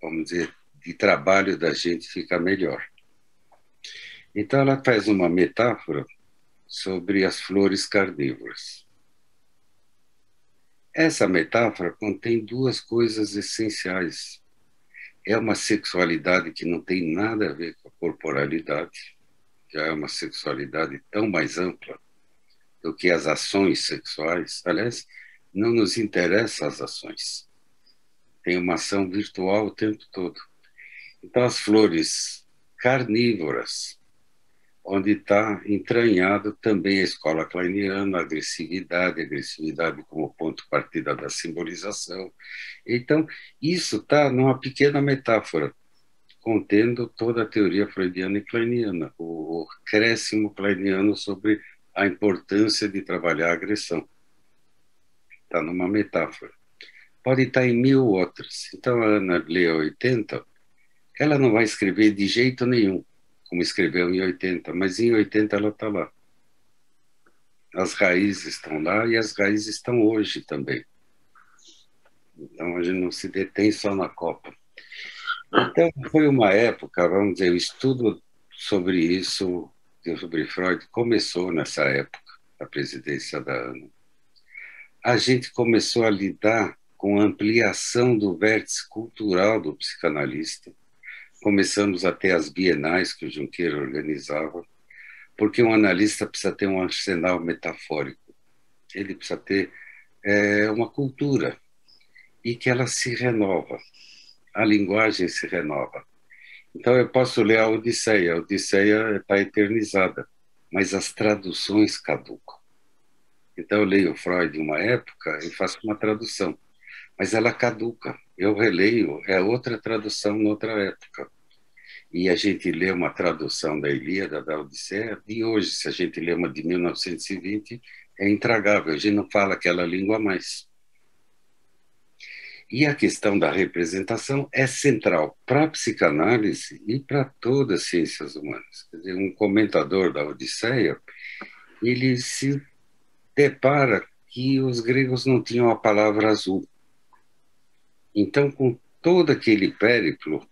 vamos dizer, de trabalho da gente fica melhor. Então, ela faz uma metáfora sobre as flores carnívoras. Essa metáfora contém duas coisas essenciais. É uma sexualidade que não tem nada a ver com a corporalidade, já é uma sexualidade tão mais ampla do que as ações sexuais. Aliás, não nos interessam as ações. Tem uma ação virtual o tempo todo. Então, as flores carnívoras, onde está entranhado também a escola kleiniana, a agressividade como ponto de partida da simbolização. Então, isso está numa pequena metáfora, contendo toda a teoria freudiana e kleiniana, o acréscimo kleiniano sobre a importância de trabalhar a agressão. Está numa metáfora. Pode estar em 1000 outras. Então, a Ana lê 80, ela não vai escrever de jeito nenhum, como escreveu em 80, mas em 80 ela está lá. As raízes estão lá e as raízes estão hoje também. Então, a gente não se detém só na Copa. Então, foi uma época, vamos dizer, o estudo sobre isso, sobre Freud, começou nessa época, da presidência da Ana. A gente começou a lidar com a ampliação do vértice cultural do psicanalista. Começamos a ter as bienais que o Junqueira organizava, porque um analista precisa ter um arsenal metafórico. Ele precisa ter uma cultura e que ela se renova. A linguagem se renova. Então, eu posso ler a Odisseia está eternizada, mas as traduções caducam. Então, eu leio Freud em uma época e faço uma tradução, mas ela caduca. Eu releio, é outra tradução noutra época. E a gente lê uma tradução da Ilíada, da Odisseia, de hoje. Se a gente lê uma de 1920, é intragável, a gente não fala aquela língua mais. E a questão da representação é central para a psicanálise e para todas as ciências humanas. Quer dizer, um comentador da Odisseia, ele se depara que os gregos não tinham a palavra azul. Então, com todo aquele périplo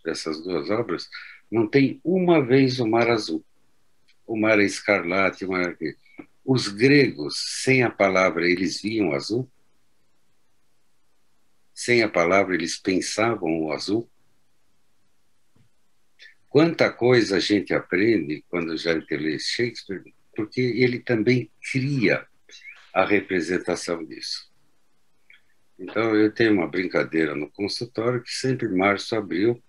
dessas duas obras, não tem uma vez o mar azul. O mar é escarlate, o mar é... Os gregos, sem a palavra, eles viam azul? Sem a palavra, eles pensavam o azul? Quanta coisa a gente aprende quando já lê Shakespeare, porque ele também cria a representação disso. Então, eu tenho uma brincadeira no consultório que sempre março, abril,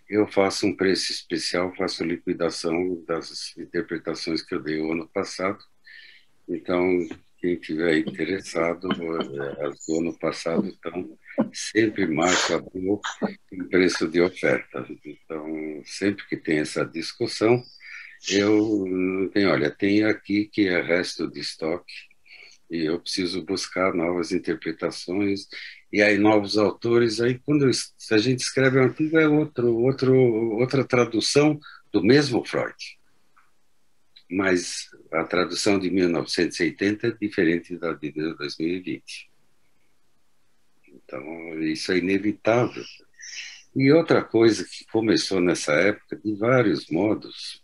eu faço um preço especial, faço liquidação das interpretações que eu dei o ano passado. Então, quem tiver interessado, as do ano passado estão sempre março, abril, em preço de oferta. Então, sempre que tem essa discussão, eu tenho, olha, tem aqui que é resto de estoque, e eu preciso buscar novas interpretações, e aí novos autores. Aí, se a gente escreve um artigo, é outra tradução do mesmo Freud. Mas a tradução de 1980 é diferente da de 2020. Então, isso é inevitável. E outra coisa que começou nessa época, de vários modos,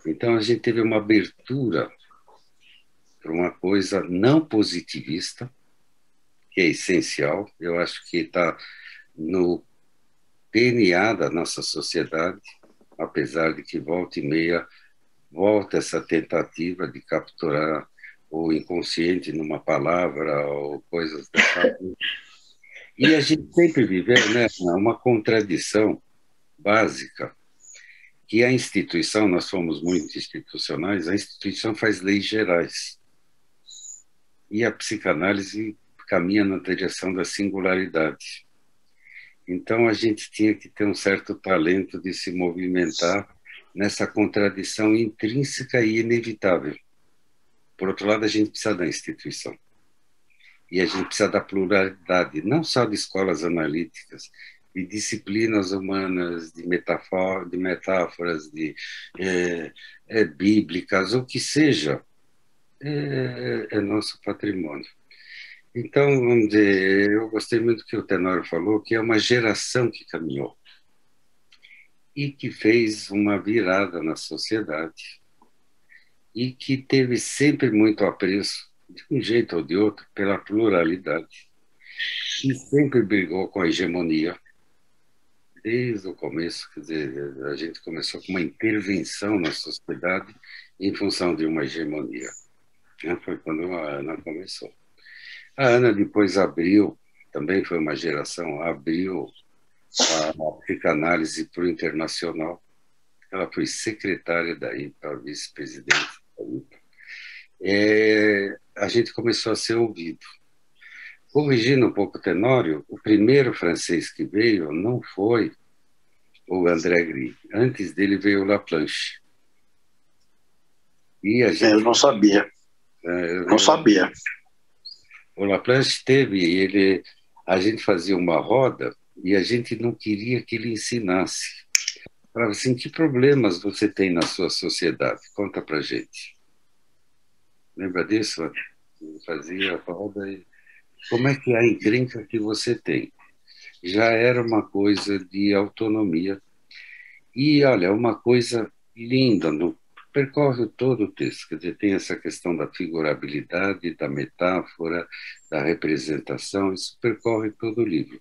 então a gente teve uma abertura para uma coisa não positivista, que é essencial. Eu acho que está no DNA da nossa sociedade, apesar de que volta e meia volta essa tentativa de capturar o inconsciente numa palavra ou coisas dessa. E a gente sempre viveu, né, uma contradição básica, que a instituição, nós somos muito institucionais, a instituição faz leis gerais. E a psicanálise caminha na direção da singularidade. Então, a gente tinha que ter um certo talento de se movimentar nessa contradição intrínseca e inevitável. Por outro lado, a gente precisa da instituição. E a gente precisa da pluralidade, não só de escolas analíticas, de disciplinas humanas, de metáforas, bíblicas, o que seja, é nosso patrimônio. Então, vamos dizer, eu gostei muito do que o Tenório falou, que é uma geração que caminhou e que fez uma virada na sociedade e que teve sempre muito apreço, de um jeito ou de outro, pela pluralidade e sempre brigou com a hegemonia desde o começo. Quer dizer, a gente começou com uma intervenção na sociedade em função de uma hegemonia. Foi quando a Ana começou. A Ana depois abriu, também foi uma geração, abriu a psicanálise para o internacional. Ela foi secretária da IPA, vice-presidente da IPA. A gente começou a ser ouvido. Corrigindo um pouco o Tenório, o primeiro francês que veio não foi o André Gide. Antes dele veio o Laplanche. E a gente, eu não sabia. Não sabia. O Laplanche teve, a gente fazia uma roda e a gente não queria que ele ensinasse. Falava assim, que problemas você tem na sua sociedade? Conta pra gente. Lembra disso? Eu fazia a roda e... Como é que é a encrenca que você tem? Já era uma coisa de autonomia. E, olha, uma coisa linda, percorre todo o texto. Quer dizer, tem essa questão da figurabilidade, da metáfora, da representação, isso percorre todo o livro.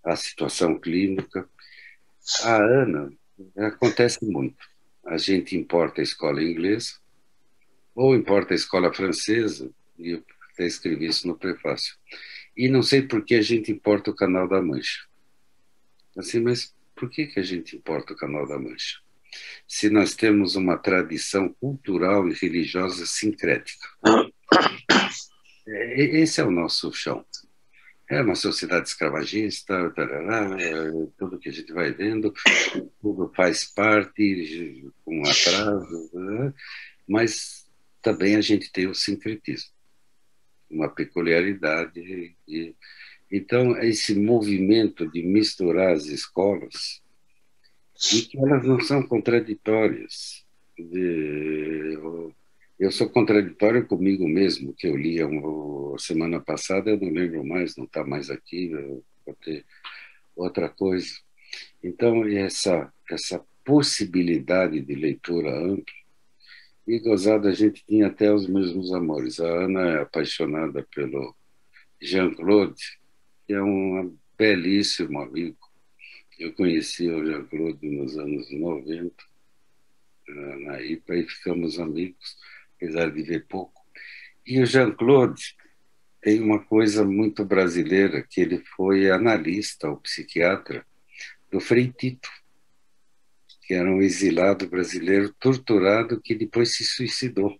A situação clínica. A Ana, acontece muito. A gente importa a escola inglesa, ou importa a escola francesa, e eu até escrevi isso no prefácio. E não sei por que a gente importa o Canal da Mancha. Assim, mas por que a gente importa o Canal da Mancha? Se nós temos uma tradição cultural e religiosa sincrética. Esse é o nosso chão. É uma sociedade escravagista, tudo que a gente vai vendo, tudo faz parte, com atraso, mas também a gente tem o sincretismo, uma peculiaridade. Então, esse movimento de misturar as escolas, e que elas não são contraditórias. Eu sou contraditório comigo mesmo, que eu li semana passada, eu não lembro mais, não está mais aqui, vou ter outra coisa. Então, essa possibilidade de leitura ampla, e gozado, a gente tinha até os mesmos amores. A Ana é apaixonada pelo Jean-Claude, que é um belíssimo amigo. Eu conheci o Jean-Claude nos anos 90, na IPA, e ficamos amigos, apesar de ver pouco. E o Jean-Claude tem uma coisa muito brasileira, que ele foi analista, ou psiquiatra, do Frei Tito, que era um exilado brasileiro torturado que depois se suicidou.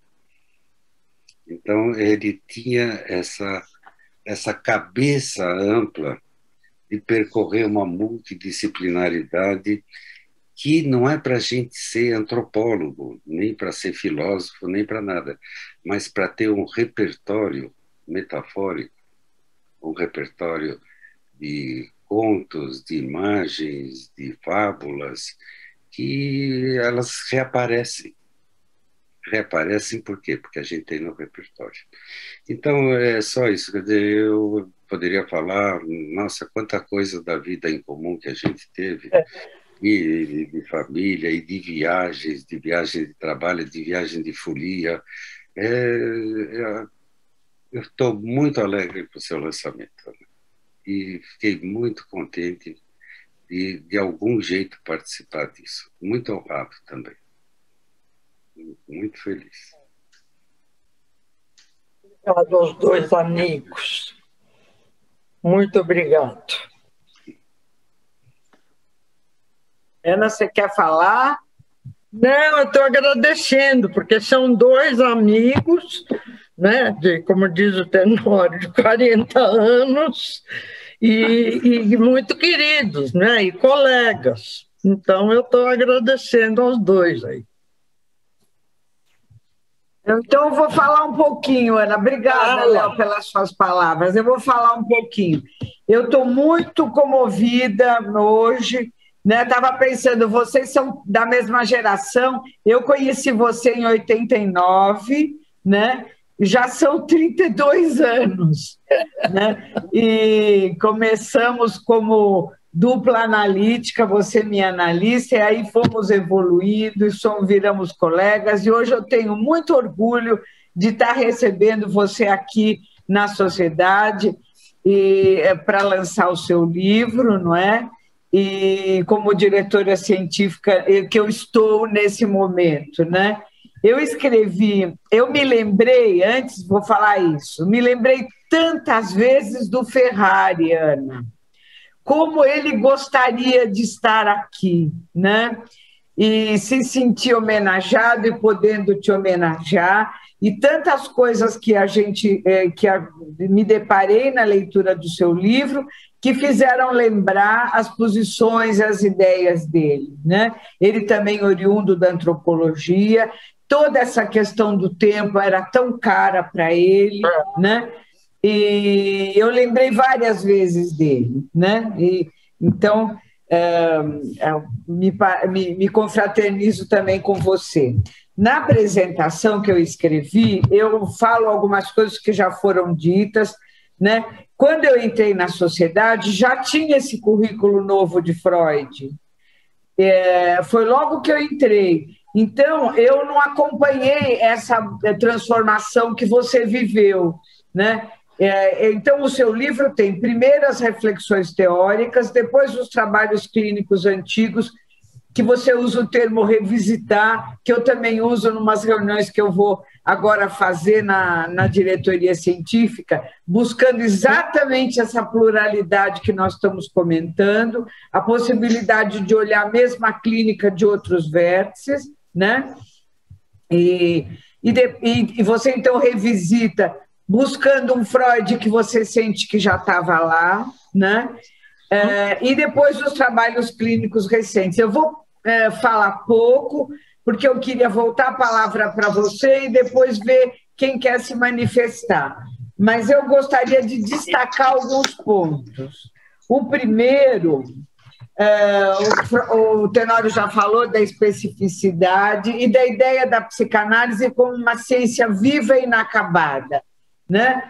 Então, ele tinha essa cabeça ampla de percorrer uma multidisciplinaridade que não é para a gente ser antropólogo, nem para ser filósofo, nem para nada, mas para ter um repertório metafórico, um repertório de contos, de imagens, de fábulas, que elas reaparecem. Reaparecem por quê? Porque a gente tem no repertório. Então, é só isso. Quer dizer, eu poderia falar, nossa, quanta coisa da vida em comum que a gente teve, e de família, e de viagens de trabalho, de viagem de folia. Eu estou muito alegre com o seu lançamento, né? E fiquei muito contente de algum jeito participar disso. Muito honrado também. Muito feliz. Obrigado aos dois amigos. Muito obrigado. Ana, você quer falar? Não, eu estou agradecendo, porque são dois amigos, né, como diz o Tenório, de 40 anos, e muito queridos, né, e colegas. Então, eu estou agradecendo aos dois aí. Então, eu vou falar um pouquinho, Ana. Obrigada, Léo, pelas suas palavras. Eu vou falar um pouquinho. Eu estou muito comovida hoje, né? Estava pensando, vocês são da mesma geração. Eu conheci você em 89, né? Já são 32 anos, né? E começamos como dupla analítica, você minha analista, e aí fomos evoluindo, e viramos colegas, e hoje eu tenho muito orgulho de estar recebendo você aqui na sociedade para lançar o seu livro, não é? E como diretora científica que eu estou nesse momento, né? Eu me lembrei, antes vou falar isso, me lembrei tantas vezes do Ferrari, Ana, como ele gostaria de estar aqui, né? E se sentir homenageado e podendo te homenagear, e tantas coisas que me deparei na leitura do seu livro que fizeram lembrar as posições, as ideias dele, né? Ele também oriundo da antropologia, toda essa questão do tempo era tão cara para ele, né? E eu lembrei várias vezes dele, né? Então, me confraternizo também com você. Na apresentação que eu escrevi, eu falo algumas coisas que já foram ditas, né? Quando eu entrei na sociedade, já tinha esse currículo novo de Freud. Foi logo que eu entrei. Então, eu não acompanhei essa transformação que você viveu, né? Então, o seu livro tem primeiro as reflexões teóricas, depois os trabalhos clínicos antigos, que você usa o termo revisitar, que eu também uso em umas reuniões que eu vou agora fazer na diretoria científica, buscando exatamente essa pluralidade que nós estamos comentando, a possibilidade de olhar a mesma clínica de outros vértices, né? E você, então, revisita buscando um Freud que você sente que já estava lá, né? E depois os trabalhos clínicos recentes. Eu vou falar pouco, porque eu queria voltar a palavra para você e depois ver quem quer se manifestar. Mas eu gostaria de destacar alguns pontos. O primeiro, o Tenório já falou da especificidade e da ideia da psicanálise como uma ciência viva e inacabada, né?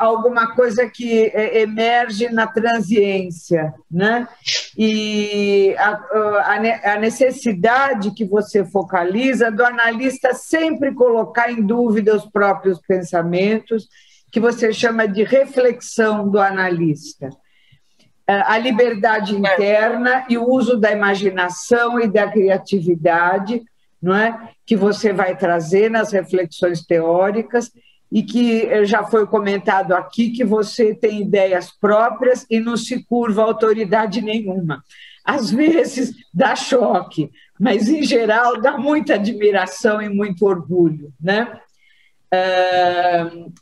Alguma coisa que emerge na transiência, né? E a necessidade que você focaliza do analista sempre colocar em dúvida os próprios pensamentos, que você chama de reflexão do analista. A liberdade interna e o uso da imaginação e da criatividade, não é? Que você vai trazer nas reflexões teóricas, e que já foi comentado aqui que você tem ideias próprias e não se curva a autoridade nenhuma. Às vezes dá choque, mas, em geral, dá muita admiração e muito orgulho, né?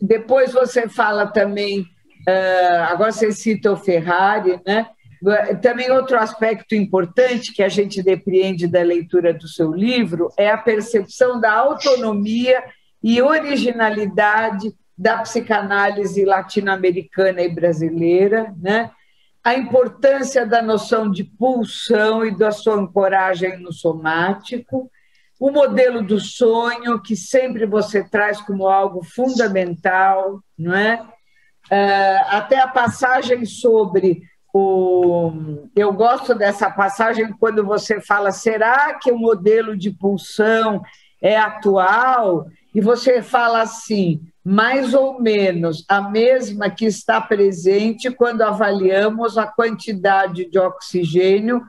Depois você fala também, agora você cita o Ferrari, né? Também outro aspecto importante que a gente depreende da leitura do seu livro é a percepção da autonomia e originalidade da psicanálise latino-americana e brasileira, né? A importância da noção de pulsão e da sua ancoragem no somático, o modelo do sonho, que sempre você traz como algo fundamental, não é? Até a passagem sobre eu gosto dessa passagem quando você fala, será que o modelo de pulsão é atual? E você fala assim, mais ou menos a mesma que está presente quando avaliamos a quantidade de oxigênio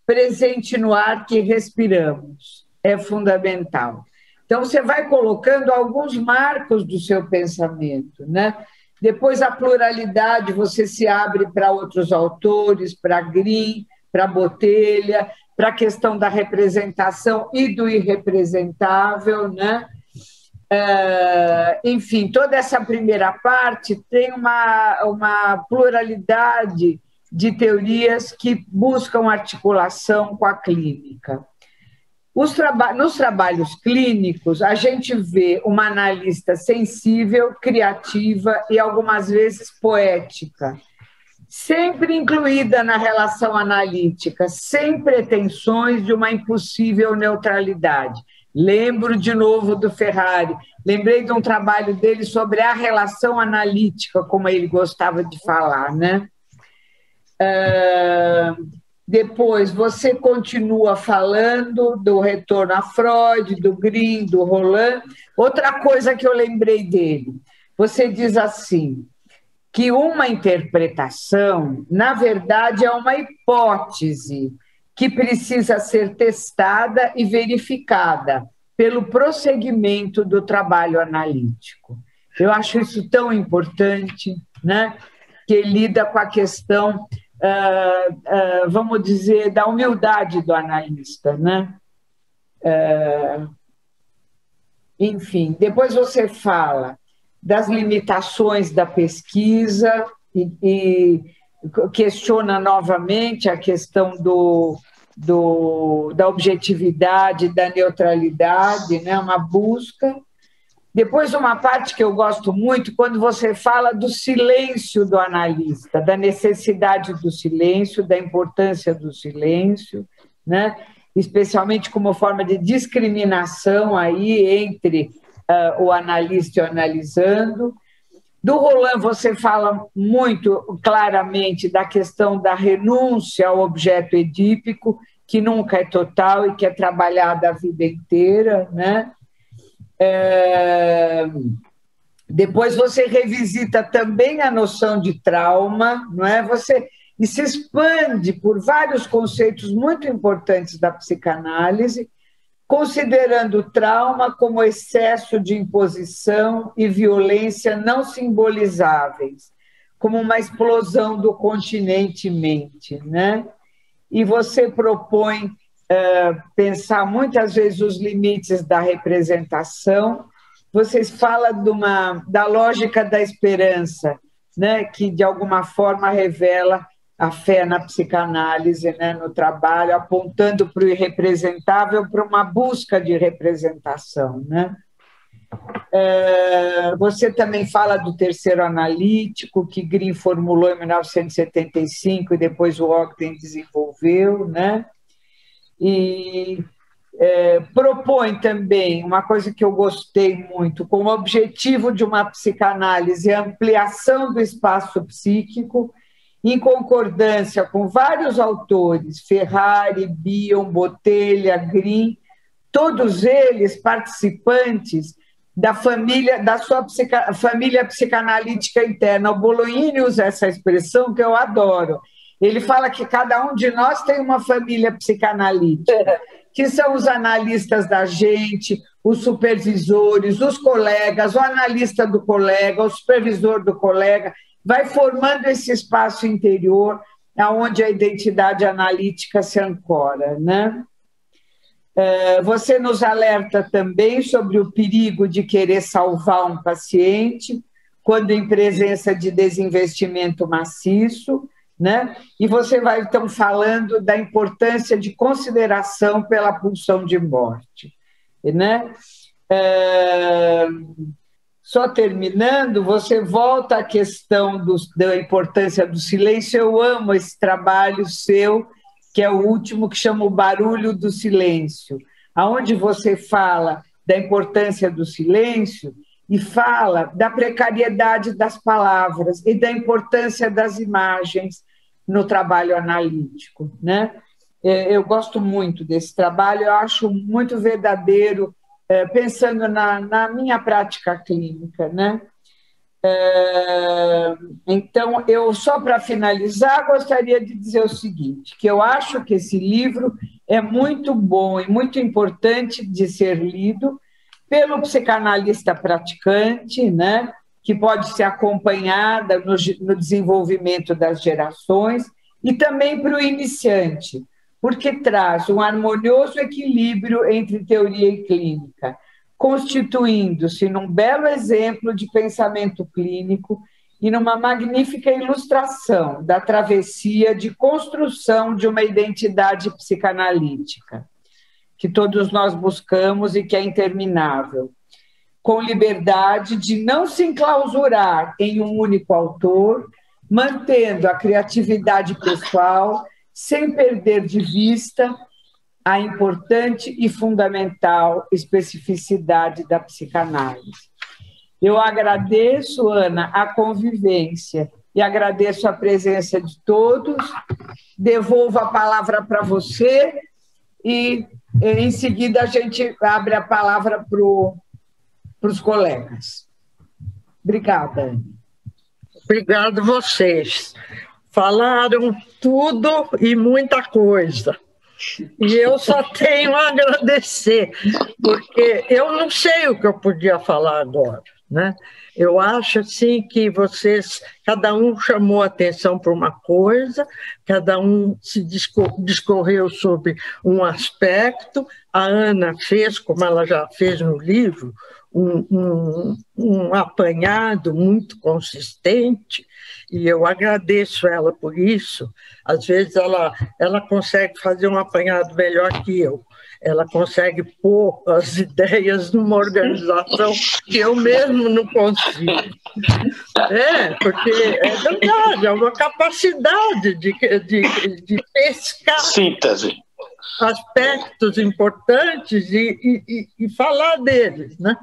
presente no ar que respiramos. É fundamental. Então, você vai colocando alguns marcos do seu pensamento, né? Depois, a pluralidade, você se abre para outros autores, para Green, para Botelho, para a questão da representação e do irrepresentável, né? Enfim, toda essa primeira parte tem uma pluralidade de teorias que buscam articulação com a clínica. Nos trabalhos clínicos, a gente vê uma analista sensível, criativa e, algumas vezes, poética, sempre incluída na relação analítica, sem pretensões de uma impossível neutralidade. Lembro de novo do Ferrari, lembrei de um trabalho dele sobre a relação analítica, como ele gostava de falar, né? Depois, você continua falando do retorno a Freud, do Green, do Roland. Outra coisa que eu lembrei dele, você diz assim, que uma interpretação, na verdade, é uma hipótese que precisa ser testada e verificada pelo prosseguimento do trabalho analítico. Eu acho isso tão importante, né? Que lida com a questão, vamos dizer, da humildade do analista, né? Enfim, depois você fala das limitações da pesquisa e questiona novamente a questão da objetividade, da neutralidade, né? Uma busca. Depois, uma parte que eu gosto muito, quando você fala do silêncio do analista, da necessidade do silêncio, da importância do silêncio, né? Especialmente como forma de discriminação aí entre o analista e o analisando. Do Roland, você fala muito claramente da questão da renúncia ao objeto edípico, que nunca é total e que é trabalhada a vida inteira, né? Depois você revisita também a noção de trauma, não é? E se expande por vários conceitos muito importantes da psicanálise, considerando o trauma como excesso de imposição e violência não simbolizáveis, como uma explosão do continente-mente, né? E você propõe pensar muitas vezes os limites da representação. Vocês falam da lógica da esperança, né? Que de alguma forma revela a fé na psicanálise, né, no trabalho, apontando para o irrepresentável, para uma busca de representação, né? Você também fala do terceiro analítico, que Green formulou em 1975 e depois o Ogden desenvolveu, né? E propõe também uma coisa que eu gostei muito, como objetivo de uma psicanálise, a ampliação do espaço psíquico, em concordância com vários autores, Ferrari, Bion, Botelho, Green, todos eles participantes da sua família psicanalítica interna. O Bolognini usa essa expressão que eu adoro. Ele fala que cada um de nós tem uma família psicanalítica, que são os analistas da gente, os supervisores, os colegas, o analista do colega, o supervisor do colega, vai formando esse espaço interior onde a identidade analítica se ancora, né? Você nos alerta também sobre o perigo de querer salvar um paciente quando em presença de desinvestimento maciço, né? E você vai, então, falando da importância de consideração pela pulsão de morte, né? Só terminando, você volta à questão da importância do silêncio. Eu amo esse trabalho seu, que é o último, que chama O Barulho do Silêncio, onde você fala da importância do silêncio e fala da precariedade das palavras e da importância das imagens no trabalho analítico, né? Eu gosto muito desse trabalho, eu acho muito verdadeiro, pensando na minha prática clínica, né? Então, eu só para finalizar, gostaria de dizer o seguinte, que eu acho que esse livro é muito bom e muito importante de ser lido pelo psicanalista praticante, né? Que pode ser acompanhada no desenvolvimento das gerações, e também para o iniciante, porque traz um harmonioso equilíbrio entre teoria e clínica, constituindo-se num belo exemplo de pensamento clínico e numa magnífica ilustração da travessia de construção de uma identidade psicanalítica. que todos nós buscamos e que é interminável, com liberdade de não se enclausurar em um único autor, mantendo a criatividade pessoal, sem perder de vista a importante e fundamental especificidade da psicanálise. Eu agradeço, Ana, a convivência e agradeço a presença de todos. Devolvo a palavra para você e, em seguida, a gente abre a palavra para os colegas. Obrigada, Ana. Obrigado vocês. Falaram tudo e muita coisa. E eu só tenho a agradecer, porque eu não sei o que eu podia falar agora, né? Eu acho assim que vocês, cada um chamou atenção para uma coisa, cada um se discorreu sobre um aspecto. A Ana fez, como ela já fez no livro, um apanhado muito consistente, e eu agradeço ela por isso. Às vezes ela consegue fazer um apanhado melhor que eu. Ela consegue pôr as ideias numa organização que eu mesmo não consigo. Porque é verdade, é uma capacidade de pescar síntese, aspectos importantes e falar deles, né?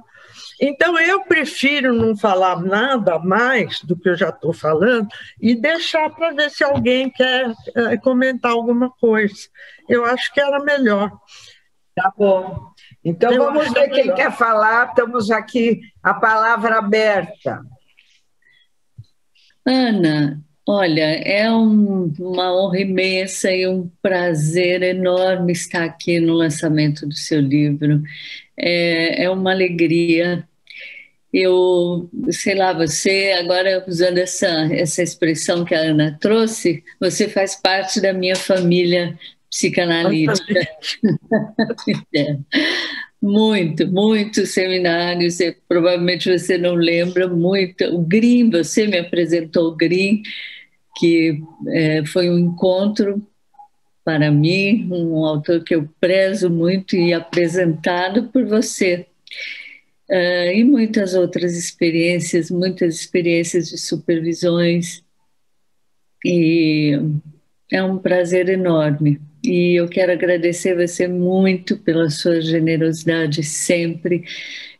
Então, eu prefiro não falar nada mais do que eu já estou falando e deixar para ver se alguém quer comentar alguma coisa. Eu acho que era melhor. Tá bom. Então, vamos ver quem quer falar. Estamos aqui, a palavra aberta. Ana, olha, é uma honra imensa e um prazer enorme estar aqui no lançamento do seu livro. É uma alegria. Eu, sei lá, você, agora usando essa expressão que a Ana trouxe, você faz parte da minha família psicanalítica. Muitos seminários, provavelmente você não lembra muito. O Grimm, você me apresentou o Grimm, que foi um encontro para mim, um autor que eu prezo muito e apresentado por você. E muitas experiências de supervisões. E é um prazer enorme. E eu quero agradecer você muito pela sua generosidade sempre.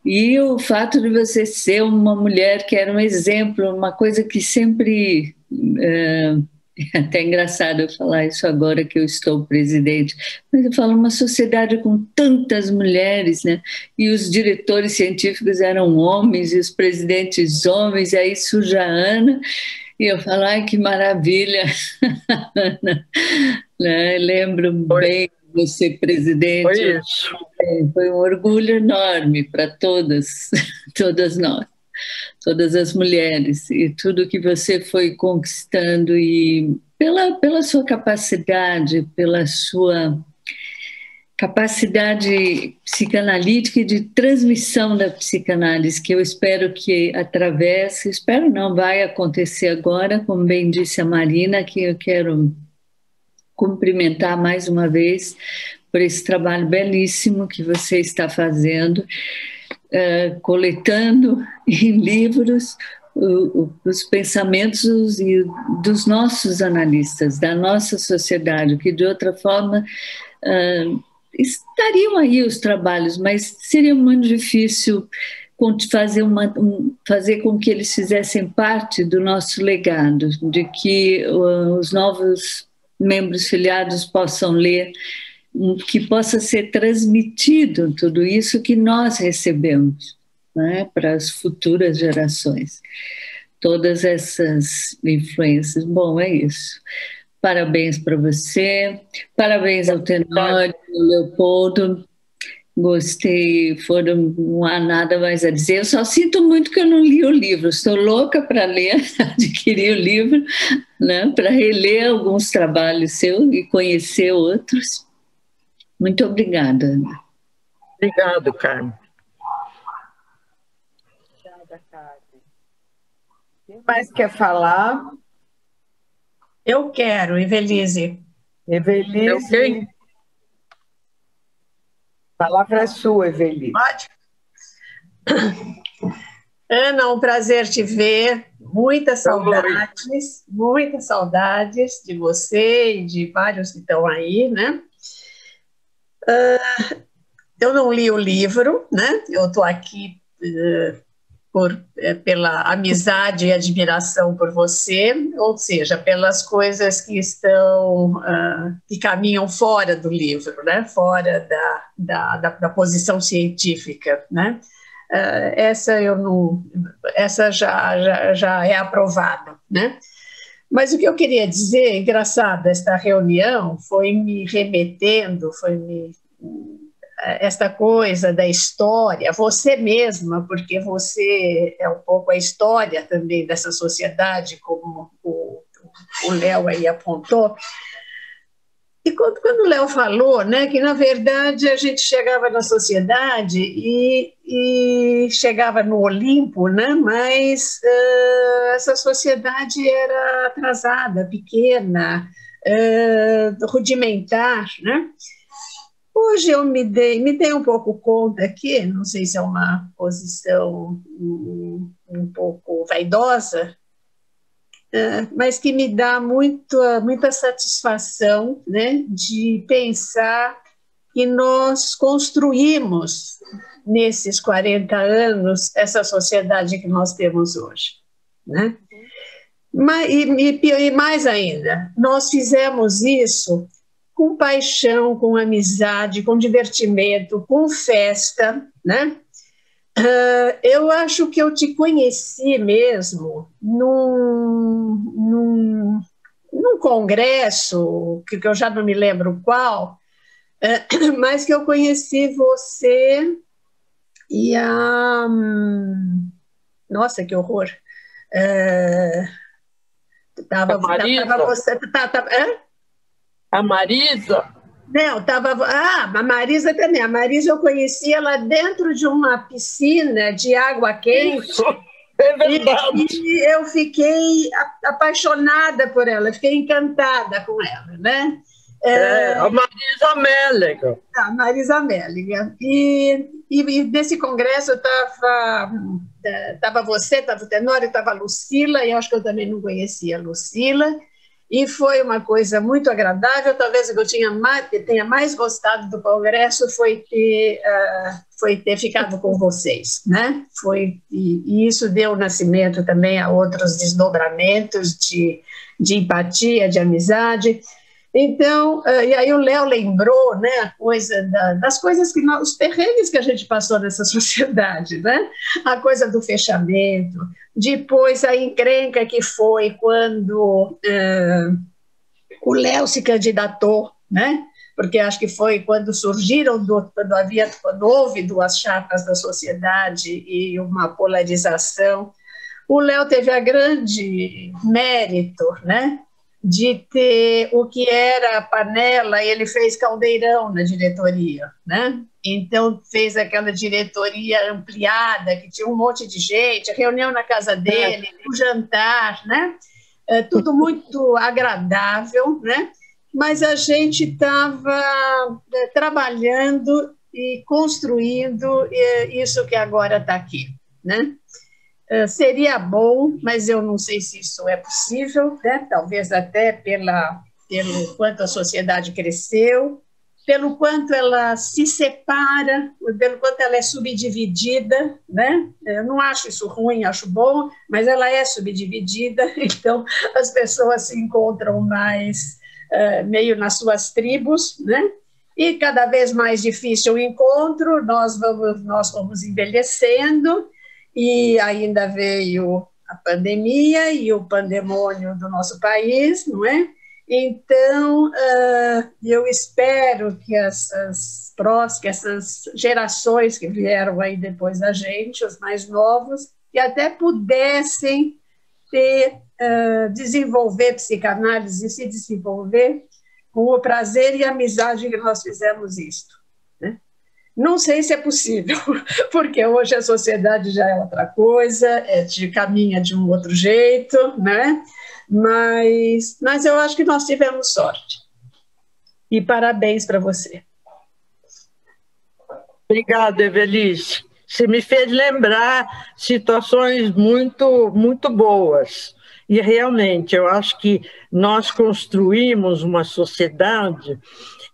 E o fato de você ser uma mulher que era um exemplo, uma coisa que sempre... É até engraçado eu falar isso agora que eu estou presidente, mas eu falo uma sociedade com tantas mulheres, né? E os diretores científicos eram homens e os presidentes homens, e aí surge a Ana, e eu falo, ai, que maravilha, Ana, né? Lembro bem de você presidente, foi um orgulho enorme para todas nós. Todas as mulheres, e tudo que você foi conquistando, e pela sua capacidade, pela sua capacidade psicanalítica e de transmissão da psicanálise, que eu espero que atravesse, espero não, vai acontecer agora, como bem disse a Marina, que eu quero cumprimentar mais uma vez por esse trabalho belíssimo que você está fazendo, coletando em livros os pensamentos dos nossos analistas, da nossa sociedade, que de outra forma estariam aí os trabalhos, mas seria muito difícil fazer com que eles fizessem parte do nosso legado, de que os novos membros filiados possam ler, que possa ser transmitido tudo isso que nós recebemos, né, para as futuras gerações. Todas essas influências. Bom, é isso. Parabéns para você, parabéns ao Tenório, ao Leopoldo. Gostei, não há nada mais a dizer. Eu só sinto muito que eu não li o livro. Estou louca para ler, adquirir o livro, né, para reler alguns trabalhos seus e conhecer outros. Muito obrigada, Ana. Obrigado, Carmen. Obrigada, Carmen. Quem mais quer falar? Eu quero, Evelise. Evelise. A palavra é sua, Eveli. Pode? Ana, um prazer te ver. Muitas saudades de você e de vários que estão aí, né? Eu não li o livro, né? Eu estou aqui pela amizade e admiração por você, ou seja, pelas coisas que que caminham fora do livro, né? Fora da posição científica, né? Essa já é aprovada, né? Mas o que eu queria dizer, engraçado, esta reunião foi me remetendo, esta coisa da história, você mesma, porque você é um pouco a história também dessa sociedade, como o Léo aí apontou. E quando o Léo falou, né, que na verdade a gente chegava na sociedade e chegava no Olimpo, né, mas essa sociedade era atrasada, pequena, rudimentar, né? Hoje eu me dei um pouco conta aqui, não sei se é uma posição um pouco vaidosa, mas que me dá muita satisfação, né, de pensar que nós construímos, nesses 40 anos, essa sociedade que nós temos hoje, né? E mais ainda, nós fizemos isso com paixão, com amizade, com divertimento, com festa, né? Eu acho que eu te conheci mesmo num congresso, que eu já não me lembro qual, mas que eu conheci você e a... Nossa, que horror! A Marisa? A Marisa? Não, a Marisa também. A Marisa eu conheci ela dentro de uma piscina de água quente. Isso, é verdade. E eu fiquei apaixonada por ela, fiquei encantada com ela, né? A Marisa Mélega. A Marisa Mélega. E nesse congresso estava você, estava o Tenório, estava a Lucila, e eu acho que eu também não conhecia a Lucila. E foi uma coisa muito agradável. Talvez o que eu tenha mais gostado do congresso foi ter ficado com vocês, né? E isso deu nascimento também a outros desdobramentos de empatia, de amizade. Então, e aí o Léo lembrou, né, a coisa das coisas os perrengues que a gente passou nessa sociedade, né? A coisa do fechamento, depois a encrenca que foi quando o Léo se candidatou, né? Porque acho que foi quando quando houve duas chapas da sociedade e uma polarização. O Léo teve a grande mérito, né, de ter o que era a panela, e ele fez caldeirão na diretoria, né? Então fez aquela diretoria ampliada, que tinha um monte de gente, reunião na casa dele, um jantar, né? Tudo muito agradável, né? Mas a gente estava trabalhando e construindo isso que agora está aqui, né? Seria bom, mas eu não sei se isso é possível, né? Talvez até pelo quanto a sociedade cresceu, pelo quanto ela se separa, pelo quanto ela é subdividida, né? Eu não acho isso ruim, acho bom, mas ela é subdividida, então as pessoas se encontram mais meio nas suas tribos, né? E cada vez mais difícil o encontro, nós vamos envelhecendo, e ainda veio a pandemia e o pandemônio do nosso país, não é? Então, eu espero que essas gerações que vieram aí depois da gente, os mais novos, que até pudessem desenvolver psicanálise e se desenvolver com o prazer e a amizade que nós fizemos isto, né? Não sei se é possível, porque hoje a sociedade já é outra coisa, caminha de um outro jeito, né? Mas eu acho que nós tivemos sorte. E parabéns para você. Obrigada, Evelice. Você me fez lembrar situações muito, muito boas. E realmente, eu acho que nós construímos uma sociedade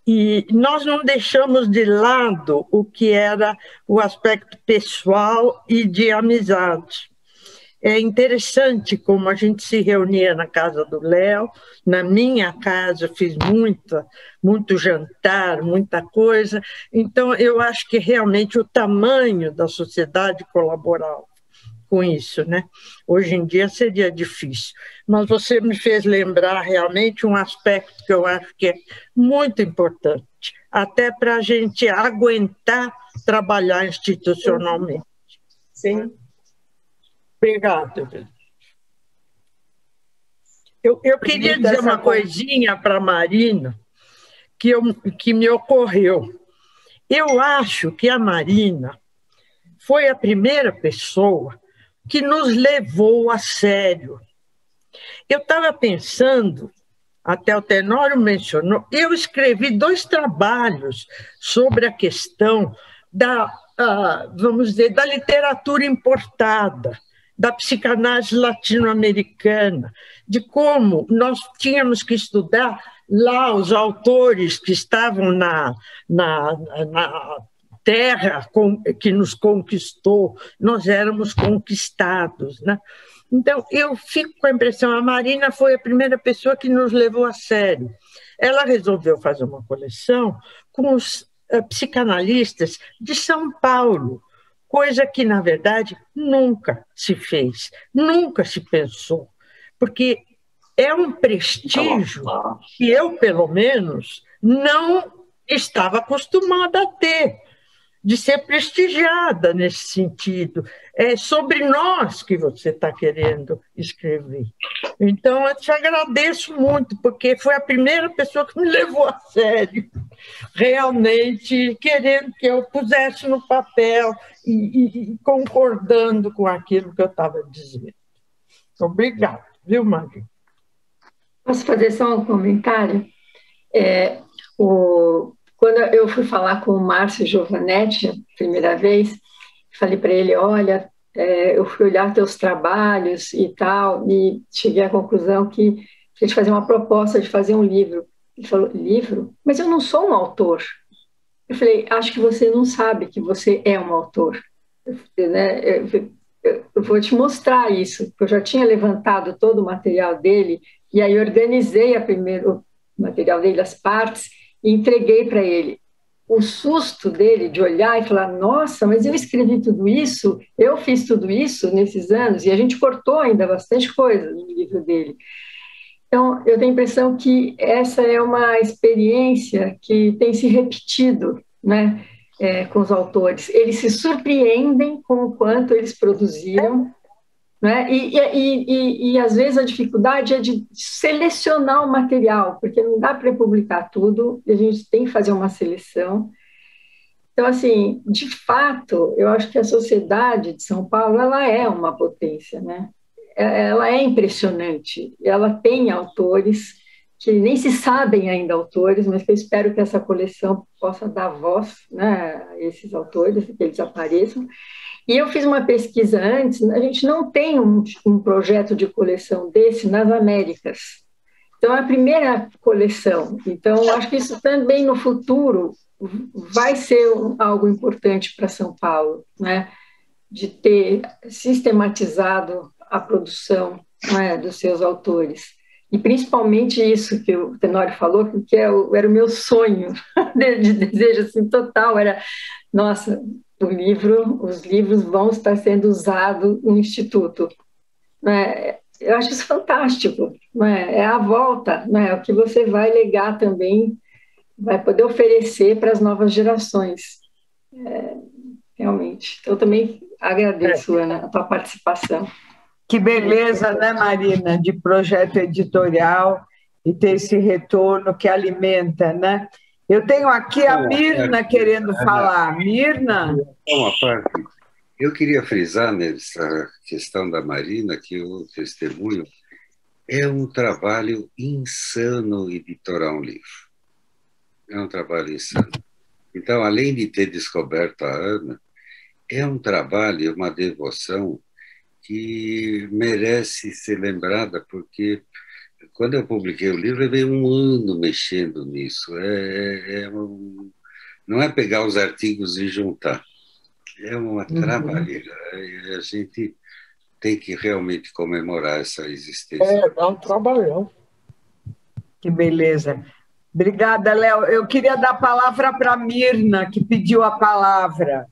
e nós não deixamos de lado o que era o aspecto pessoal e de amizade. É interessante como a gente se reunia na casa do Léo, na minha casa, fiz muito jantar, muita coisa. Então, eu acho que realmente o tamanho da sociedade colaborava com isso, né? Hoje em dia seria difícil. Mas você me fez lembrar realmente um aspecto que eu acho que é muito importante, até para a gente aguentar trabalhar institucionalmente. Sim. Obrigada. Eu queria dizer uma coisinha para a Marina que me ocorreu. Eu acho que a Marina foi a primeira pessoa que nos levou a sério. Eu estava pensando, até o Tenório mencionou, eu escrevi 2 trabalhos sobre a questão vamos dizer, da literatura importada, da psicanálise latino-americana, de como nós tínhamos que estudar lá os autores que estavam na terra que nos conquistou, nós éramos conquistados, né? Então, eu fico com a impressão, a Marina foi a primeira pessoa que nos levou a sério. Ela resolveu fazer uma coleção com os psicanalistas de São Paulo, coisa que, na verdade, nunca se fez, nunca se pensou, porque é um prestígio que eu, pelo menos, não estava acostumada a ter, de ser prestigiada nesse sentido. É sobre nós que você está querendo escrever. Então, eu te agradeço muito, porque foi a primeira pessoa que me levou a sério, realmente querendo que eu pusesse no papel e concordando com aquilo que eu estava dizendo. Obrigada, viu, Maria? Posso fazer só um comentário? Quando eu fui falar com o Márcio Giovanetti, a primeira vez, falei para ele, olha, eu fui olhar teus trabalhos e tal, e cheguei à conclusão que a gente fazia uma proposta de fazer um livro. Ele falou, livro? Mas eu não sou um autor. Eu falei, acho que você não sabe que você é um autor. Eu vou te mostrar isso, porque eu já tinha levantado todo o material dele, e aí organizei o material dele, as partes, e entreguei para ele. O susto dele de olhar e falar, nossa, mas eu escrevi tudo isso, eu fiz tudo isso nesses anos, e a gente cortou ainda bastante coisa no livro dele. Então, eu tenho a impressão que essa é uma experiência que tem se repetido, né, com os autores. Eles se surpreendem com o quanto eles produziram, né? E às vezes a dificuldade é de selecionar o material, porque não dá para publicar tudo, e a gente tem que fazer uma seleção. Então, assim, de fato, eu acho que a sociedade de São Paulo, ela é uma potência, né? Ela é impressionante, ela tem autores que nem se sabem ainda autores, mas que eu espero que essa coleção possa dar voz, né, a esses autores, que eles apareçam. E eu fiz uma pesquisa antes, a gente não tem um projeto de coleção desse nas Américas. Então, é a primeira coleção. Então, acho que isso também no futuro vai ser algo importante para São Paulo, né? De ter sistematizado a produção, né, dos seus autores. E principalmente isso que o Tenório falou, que era o meu sonho, de desejo assim, total, era, nossa, os livros vão estar sendo usados no Instituto. Né? Eu acho isso fantástico, né? É a volta, né? O que você vai legar também, vai poder oferecer para as novas gerações. Realmente. Eu também agradeço, Ana, a tua participação. Que beleza, né, Marina, de projeto editorial e ter esse retorno que alimenta, né? Eu tenho aqui a Mirna querendo falar. Mirna? Uma parte. Eu queria frisar nessa questão da Marina que o testemunho é um trabalho insano editorar um livro. É um trabalho insano. Então, além de ter descoberto a Ana, é um trabalho, uma devoção que merece ser lembrada, porque quando eu publiquei o livro, eu levei um ano mexendo nisso. Não é pegar os artigos e juntar, é uma trabalheira. A gente tem que realmente comemorar essa existência. É um trabalhão. Que beleza. Obrigada, Léo. Eu queria dar a palavra para a Mirna, que pediu a palavra.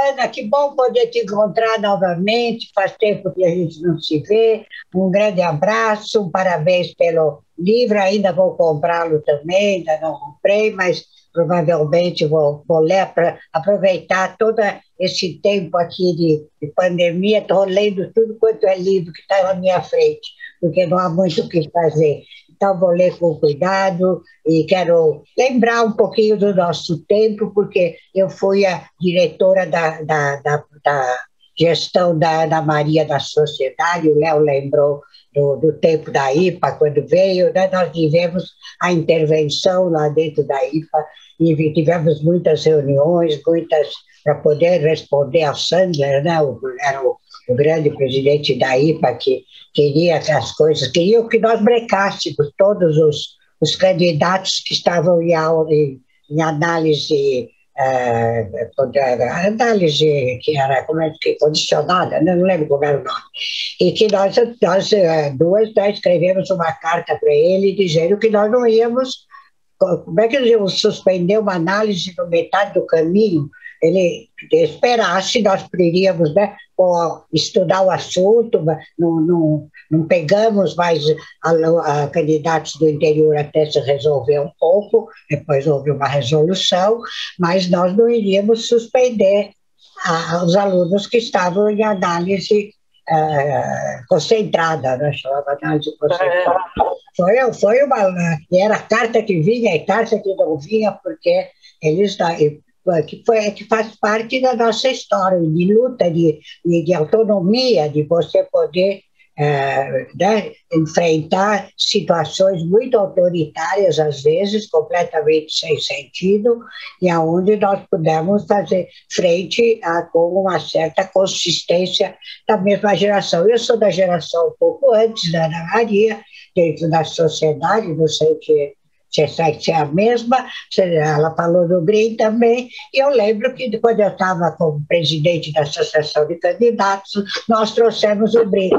Ana, que bom poder te encontrar novamente, faz tempo que a gente não se vê. Um grande abraço, um parabéns pelo livro, ainda vou comprá-lo também, ainda não comprei, mas provavelmente vou ler para aproveitar todo esse tempo aqui de pandemia. Estou lendo tudo quanto é livro que está na minha frente, porque não há muito o que fazer. Então, vou ler com cuidado e quero lembrar um pouquinho do nosso tempo, porque eu fui a diretora da gestão da Maria da Sociedade, o Léo lembrou do tempo da IPA, quando veio, né? Nós tivemos a intervenção lá dentro da IPA e tivemos muitas reuniões, para poder responder ao Sandler, né? Era o grande presidente da IPA que queria que as coisas, queria que nós brecássemos todos os candidatos que estavam em análise, análise que era condicionada, não lembro como era o nome, e que nós duas escrevemos uma carta para ele dizendo que nós não íamos, como é que nós íamos suspender uma análise no metade do caminho. Ele esperasse, nós poderíamos, né, estudar o assunto, não pegamos mais a candidatos do interior até se resolver um pouco, depois houve uma resolução, mas nós não iríamos suspender os alunos que estavam em análise concentrada, né, chamava análise concentrada. Foi e era carta que vinha e carta que não vinha, porque eles que faz parte da nossa história, de luta, de autonomia, de você poder né, enfrentar situações muito autoritárias, às vezes, completamente sem sentido, e aonde nós pudemos fazer frente com uma certa consistência da mesma geração. Eu sou da geração um pouco antes da Ana Maria, dentro da sociedade, não sei o que se é a mesma, ela falou do GRIM também, e eu lembro que quando eu estava como presidente da Associação de Candidatos, nós trouxemos o GRIM.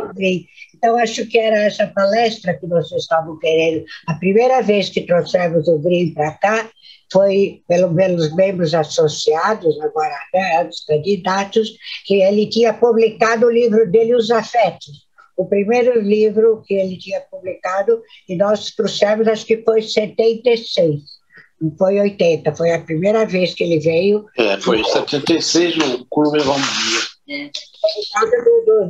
Então, acho que era essa palestra que vocês estavam querendo. A primeira vez que trouxemos o GRIM para cá foi pelos membros associados, agora, né, dos candidatos, que ele tinha publicado o livro dele, Os Afetos. O primeiro livro que ele tinha publicado, e nós trouxemos, acho que foi em 76, não foi 80, foi a primeira vez que ele veio. Foi em 76 no Clube Valmir.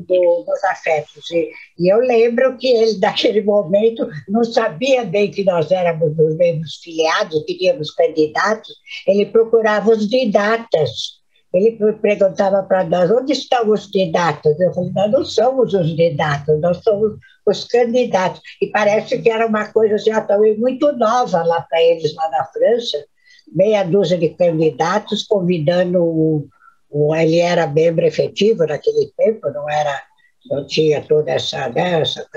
Dos afetos. E eu lembro que ele, naquele momento, não sabia bem que nós éramos dos mesmos filiados, queríamos candidatos, ele procurava os didatas. Ele perguntava para nós, onde estão os didatos? Eu falei, nós não somos os didatos, nós somos os candidatos. E parece que era uma coisa já também muito nova lá para eles, lá na França, meia dúzia de candidatos convidando ele era membro efetivo naquele tempo, não tinha toda essa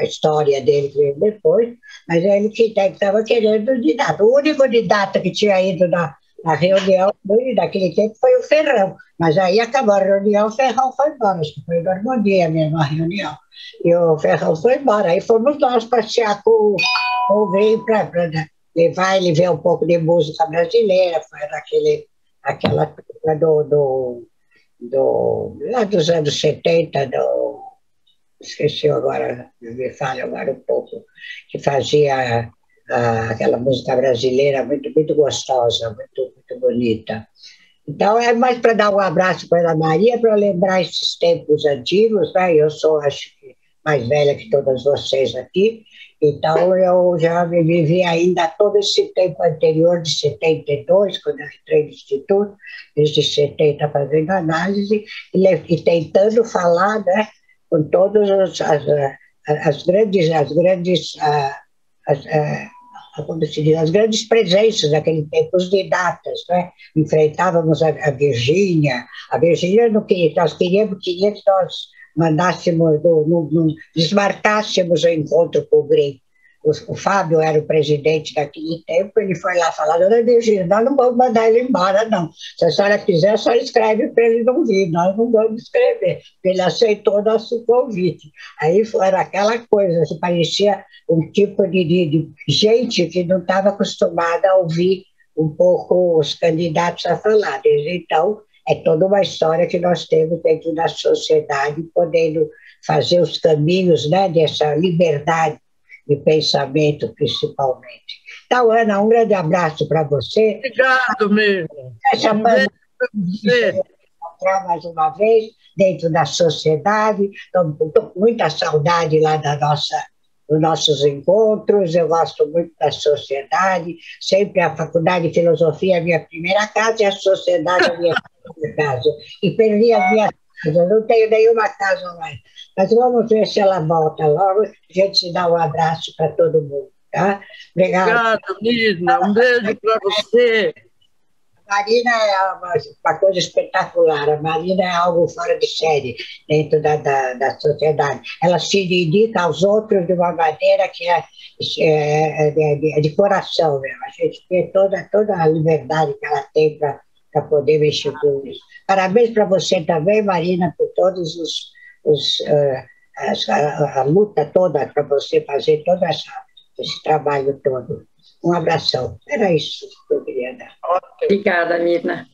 história dele que veio depois, mas ele que estava querendo o didato. O único didato que tinha ido na reunião naquele tempo foi o Ferrão, mas aí acabou a reunião, o Ferrão foi embora, acho que foi em Normandia mesmo a reunião, e o Ferrão foi embora, aí fomos nós passear com o Green para levar ele ver um pouco de música brasileira, foi aquela turma lá dos anos 70, esqueci agora, me falha agora um pouco, que fazia aquela música brasileira muito, muito gostosa, muito, muito bonita. Então, é mais para dar um abraço para a Ana Maria, para lembrar esses tempos antigos, né? Eu sou, acho que, mais velha que todas vocês aqui, então eu já vivi ainda todo esse tempo anterior, de 72, quando eu entrei no Instituto, desde 70 fazendo análise, e tentando falar, né, com todas as grandes como se diz, as grandes presenças daquele tempo, os didatas, né? Enfrentávamos a Virgínia. A Virgínia, nós queria que nós mandássemos, desmarcássemos o encontro com o Grêmio. O Fábio era o presidente daquele tempo, ele foi lá falar: dona Virgínia, nós não vamos mandar ele embora, não. Se a senhora quiser, só escreve para ele não vir, nós não vamos escrever. Ele aceitou o nosso convite. Aí era aquela coisa, que parecia um tipo de gente que não estava acostumada a ouvir um pouco os candidatos a falar. Então, é toda uma história que nós temos dentro da sociedade, podendo fazer os caminhos, né, dessa liberdade de pensamento, principalmente. Então, Ana, um grande abraço para você. Obrigado mesmo. Essa pandemia encontrar mais uma vez dentro da sociedade. Estou com muita saudade lá dos nossos encontros. Eu gosto muito da sociedade. Sempre a Faculdade de Filosofia é a minha primeira casa e a sociedade é a minha segunda casa. E perdi a minha casa, não tenho nenhuma casa mais. Mas vamos ver se ela volta logo. A gente se dá um abraço para todo mundo. Tá? Obrigada. Obrigado, Mirna. Um beijo para você. A Marina é uma coisa espetacular. A Marina é algo fora de série dentro da sociedade. Ela se dedica aos outros de uma maneira que é de coração mesmo. A gente vê toda a liberdade que ela tem para poder mexer com isso. Parabéns para você também, Marina, por todos a luta toda para você fazer todo esse trabalho todo. Um abração. Era isso que eu queria dar. Obrigada, Mirna.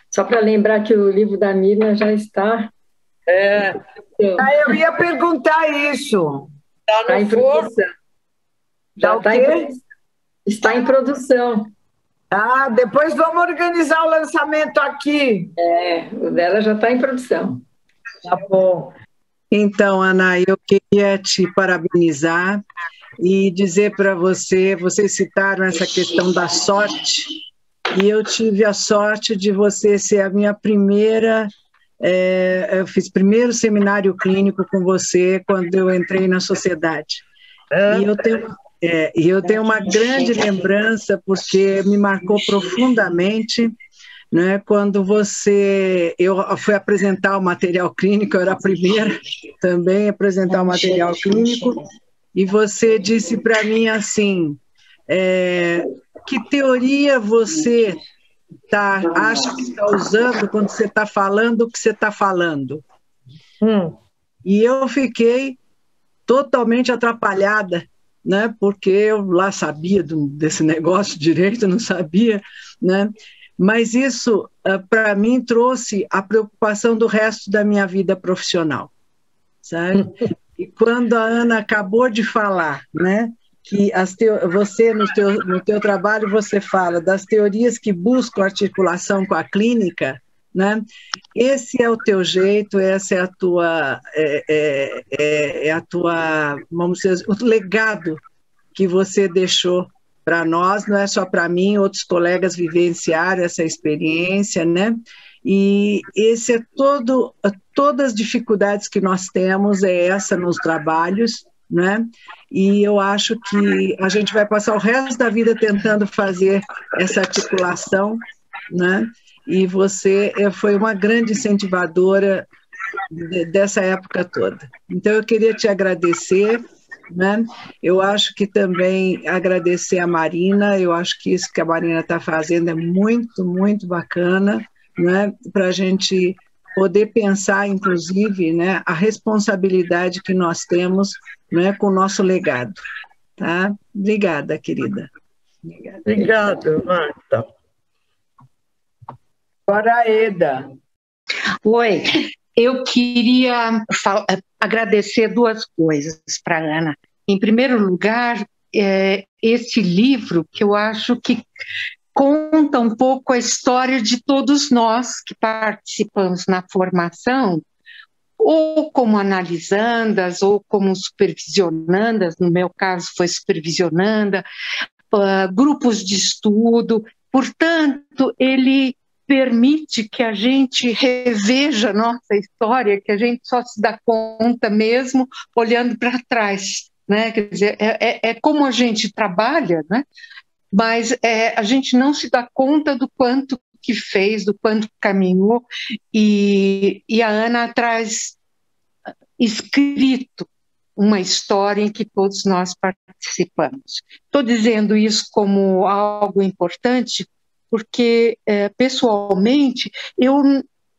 Só para lembrar que o livro da Mirna já está... eu ia perguntar isso. Está em produção. Já está em produção. Ah, depois vamos organizar o lançamento aqui. O dela já está em produção. Tá bom. Então, Ana, eu queria te parabenizar e dizer para vocês citaram essa questão da sorte, e eu tive a sorte de você ser a minha primeira, eu fiz primeiro seminário clínico com você quando eu entrei na sociedade. E eu tenho uma grande lembrança, porque me marcou profundamente, né, quando eu fui apresentar o material clínico, eu era a primeira também a apresentar o material clínico, e você disse para mim assim, que teoria você acha que está usando quando você está falando o que você está falando? E eu fiquei totalmente atrapalhada, né, porque eu lá sabia desse negócio direito, não sabia, né? Mas isso, para mim, trouxe a preocupação do resto da minha vida profissional, sabe? E quando a Ana acabou de falar, né, que você, no teu trabalho, você fala das teorias que buscam articulação com a clínica, né? Esse é o teu jeito, essa é a tua, vamos dizer, o legado que você deixou para nós, não é só para mim, outros colegas vivenciaram essa experiência, né? E esse todas as dificuldades que nós temos essa nos trabalhos, né? E eu acho que a gente vai passar o resto da vida tentando fazer essa articulação, né? E você foi uma grande incentivadora dessa época toda. Então, eu queria te agradecer, né? Eu acho que também agradecer a Marina, eu acho que isso que a Marina está fazendo é muito, muito bacana, né? Para a gente poder pensar, inclusive, né, a responsabilidade que nós temos, né, com o nosso legado. Tá? Obrigada, querida. Obrigado, Marta. Agora a Eda. Oi, eu queria agradecer duas coisas para a Ana. Em primeiro lugar, esse livro que eu acho que conta um pouco a história de todos nós que participamos na formação, ou como analisandas, ou como supervisionandas, no meu caso foi supervisionanda, grupos de estudo. Portanto, ele permite que a gente reveja nossa história, que a gente só se dá conta mesmo olhando para trás, né? Quer dizer, é como a gente trabalha, né? Mas a gente não se dá conta do quanto que fez, do quanto caminhou, e a Ana traz escrito uma história em que todos nós participamos. Estou dizendo isso como algo importante porque, pessoalmente, eu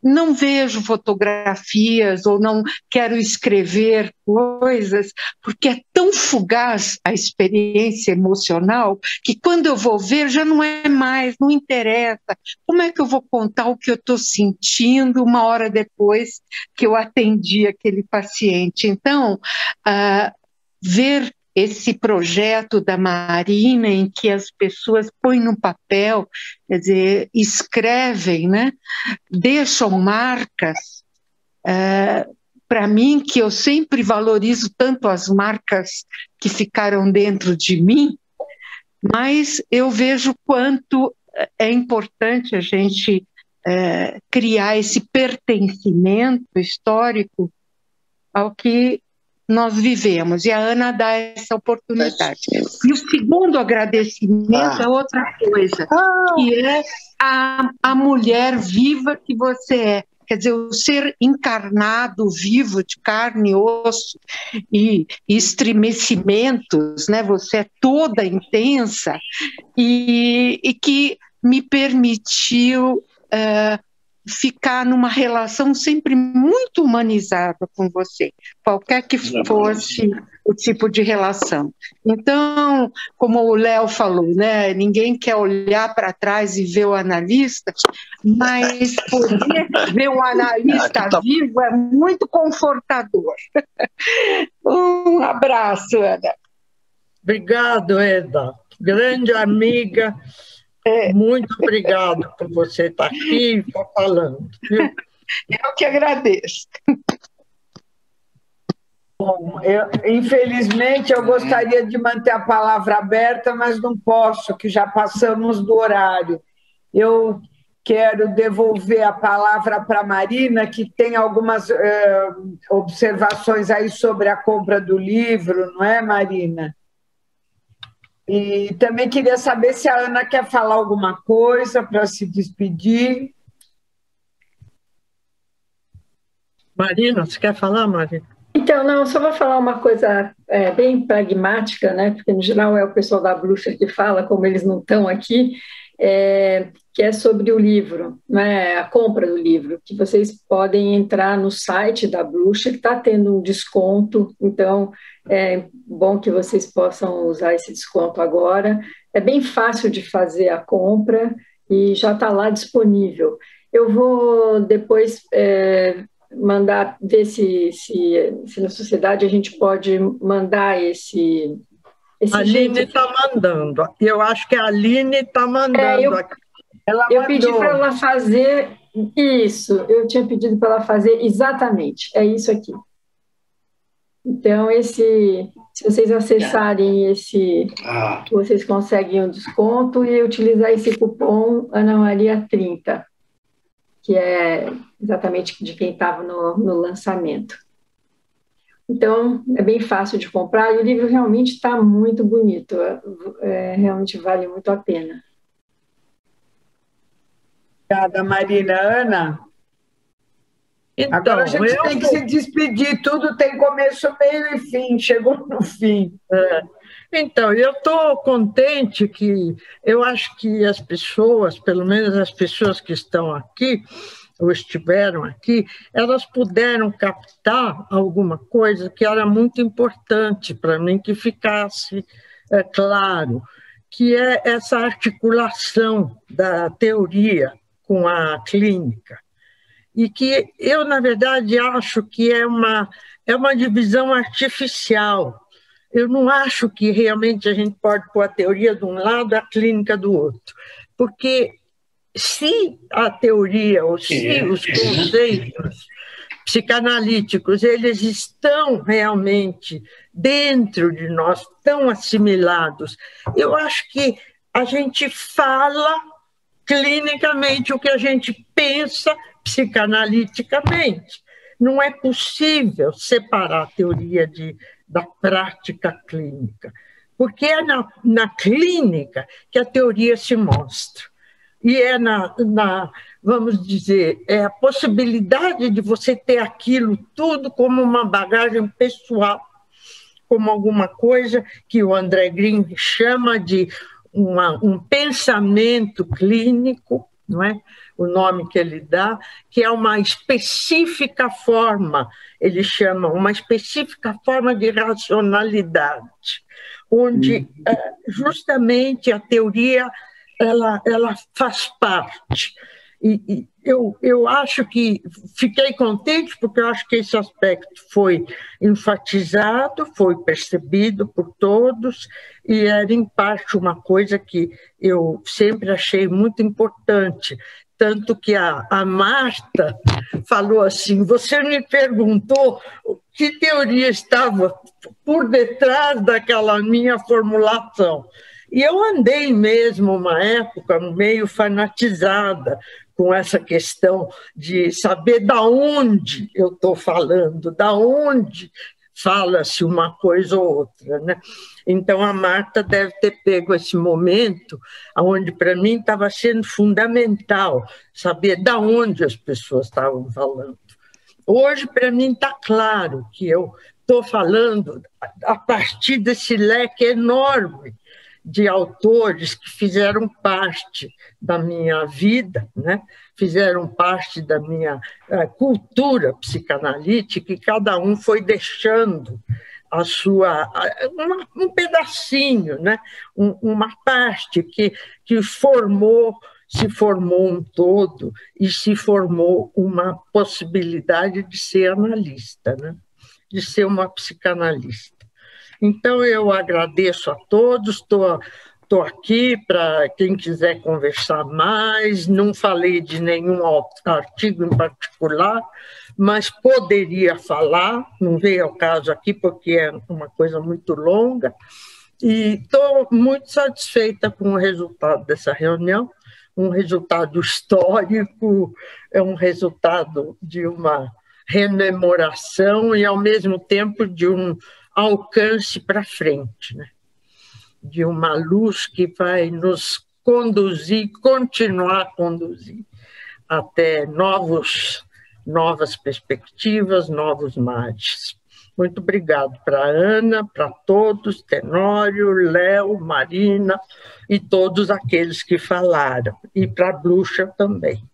não vejo fotografias ou não quero escrever coisas, porque é tão fugaz a experiência emocional que quando eu vou ver já não é mais, não interessa. Como é que eu vou contar o que eu estou sentindo uma hora depois que eu atendi aquele paciente? Então, ver esse projeto da Marina em que as pessoas põem no papel, quer dizer, escrevem, né? Deixam marcas, para mim, que eu sempre valorizo tanto as marcas que ficaram dentro de mim, mas eu vejo quanto é importante a gente criar esse pertencimento histórico ao que nós vivemos, e a Ana dá essa oportunidade. E o segundo agradecimento é outra coisa, que é a mulher viva que você é. Quer dizer, o ser encarnado, vivo, de carne e osso, e estremecimentos, né? Você é toda intensa, e que me permitiu ficar numa relação sempre muito humanizada com você, qualquer que fosse o tipo de relação. Então, como o Léo falou, né, ninguém quer olhar para trás e ver o analista, mas poder ver o analista vivo é muito confortador. Um abraço, Ana. Obrigado, Eda. Grande amiga. Muito obrigado por você estar aqui e estar falando. Viu? Eu que agradeço. Bom, infelizmente eu gostaria de manter a palavra aberta, mas não posso, que já passamos do horário. Eu quero devolver a palavra para a Marina, que tem algumas observações aí sobre a compra do livro, não é, Marina? E também queria saber se a Ana quer falar alguma coisa para se despedir. Marina, você quer falar, Marina? Então, não, só vou falar uma coisa bem pragmática, né? Porque, no geral, é o pessoal da Blucher que fala, como eles não estão aqui, que é sobre o livro, né? A compra do livro, que vocês podem entrar no site da Blucher, que está tendo um desconto, então é bom que vocês possam usar esse desconto agora. É bem fácil de fazer a compra e já está lá disponível. Eu vou depois mandar, ver se na sociedade a gente pode mandar esse a Aline está mandando. Eu acho que a Aline está mandando aqui. Eu pedi para ela fazer isso. Eu tinha pedido para ela fazer exatamente. É isso aqui. Então, se vocês acessarem vocês conseguem um desconto e utilizar esse cupom Ana Maria 30, que é exatamente de quem estava no lançamento. Então, é bem fácil de comprar e o livro realmente está muito bonito, realmente vale muito a pena. Obrigada, Marina. Ana? Então, agora a gente tem que se despedir, tudo tem começo, meio e fim, chegou no fim. Então, eu estou contente que eu acho que as pessoas, pelo menos as pessoas que estão aqui, ou estiveram aqui, elas puderam captar alguma coisa que era muito importante para mim, que ficasse claro, que é essa articulação da teoria com a clínica. E que eu, na verdade, acho que é uma divisão artificial. Eu não acho que realmente a gente pode pôr a teoria de um lado e a clínica do outro, porque se a teoria ou se os conceitos psicanalíticos eles estão realmente dentro de nós, tão assimilados, eu acho que a gente fala clinicamente o que a gente pensa psicanaliticamente. Não é possível separar a teoria de da prática clínica, porque é na clínica que a teoria se mostra. E é vamos dizer, é a possibilidade de você ter aquilo tudo como uma bagagem pessoal, como alguma coisa que o André Green chama de um pensamento clínico, não é? O nome que ele dá, que é uma específica forma, ele chama uma específica forma de racionalidade, onde justamente a teoria ela faz parte. E eu acho que fiquei contente porque eu acho que esse aspecto foi enfatizado, foi percebido por todos e era, em parte, uma coisa que eu sempre achei muito importante. Tanto que a Marta falou assim, você me perguntou que teoria estava por detrás daquela minha formulação. E eu andei mesmo uma época meio fanatizada com essa questão de saber da onde eu estou falando, da onde fala-se uma coisa ou outra, né? Então, a Marta deve ter pego esse momento onde, para mim, estava sendo fundamental saber da onde as pessoas estavam falando. Hoje, para mim, está claro que eu estou falando a partir desse leque enorme de autores que fizeram parte da minha vida, né? Fizeram parte da minha cultura psicanalítica, e cada um foi deixando a sua um pedacinho, né? Uma parte que se formou um todo e se formou uma possibilidade de ser analista, né? De ser uma psicanalista. Então, eu agradeço a todos, estou aqui para quem quiser conversar mais, não falei de nenhum artigo em particular, mas poderia falar, não veio ao caso aqui porque é uma coisa muito longa, e estou muito satisfeita com o resultado dessa reunião, um resultado histórico, é um resultado de uma rememoração e, ao mesmo tempo, de um alcance para frente, né? De uma luz que vai nos conduzir, continuar a conduzir até novas perspectivas, novos mares. Muito obrigado para a Ana, para todos, Tenório, Léo, Marina e todos aqueles que falaram, e para a Bruxa também.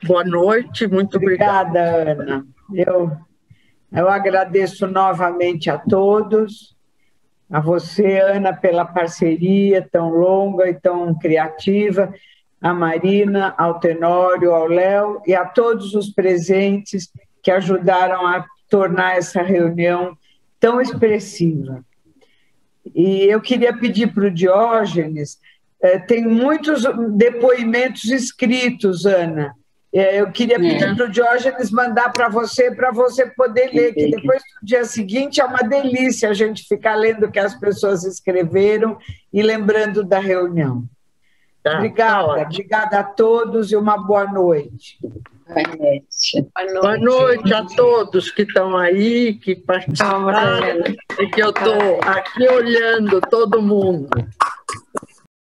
Boa noite, muito obrigada. Obrigada, Ana. Eu agradeço novamente a todos, a você, Ana, pela parceria tão longa e tão criativa, a Marina, ao Tenório, ao Léo e a todos os presentes que ajudaram a tornar essa reunião tão expressiva. E eu queria pedir para o Diógenes, tem muitos depoimentos escritos, Ana. Eu queria pedir para o Diógenes mandar para você poder ler, que depois do dia seguinte é uma delícia a gente ficar lendo o que as pessoas escreveram e lembrando da reunião. Obrigada a todos e uma boa noite. Boa noite a todos que estão aí, que participaram, e que eu estou aqui olhando todo mundo.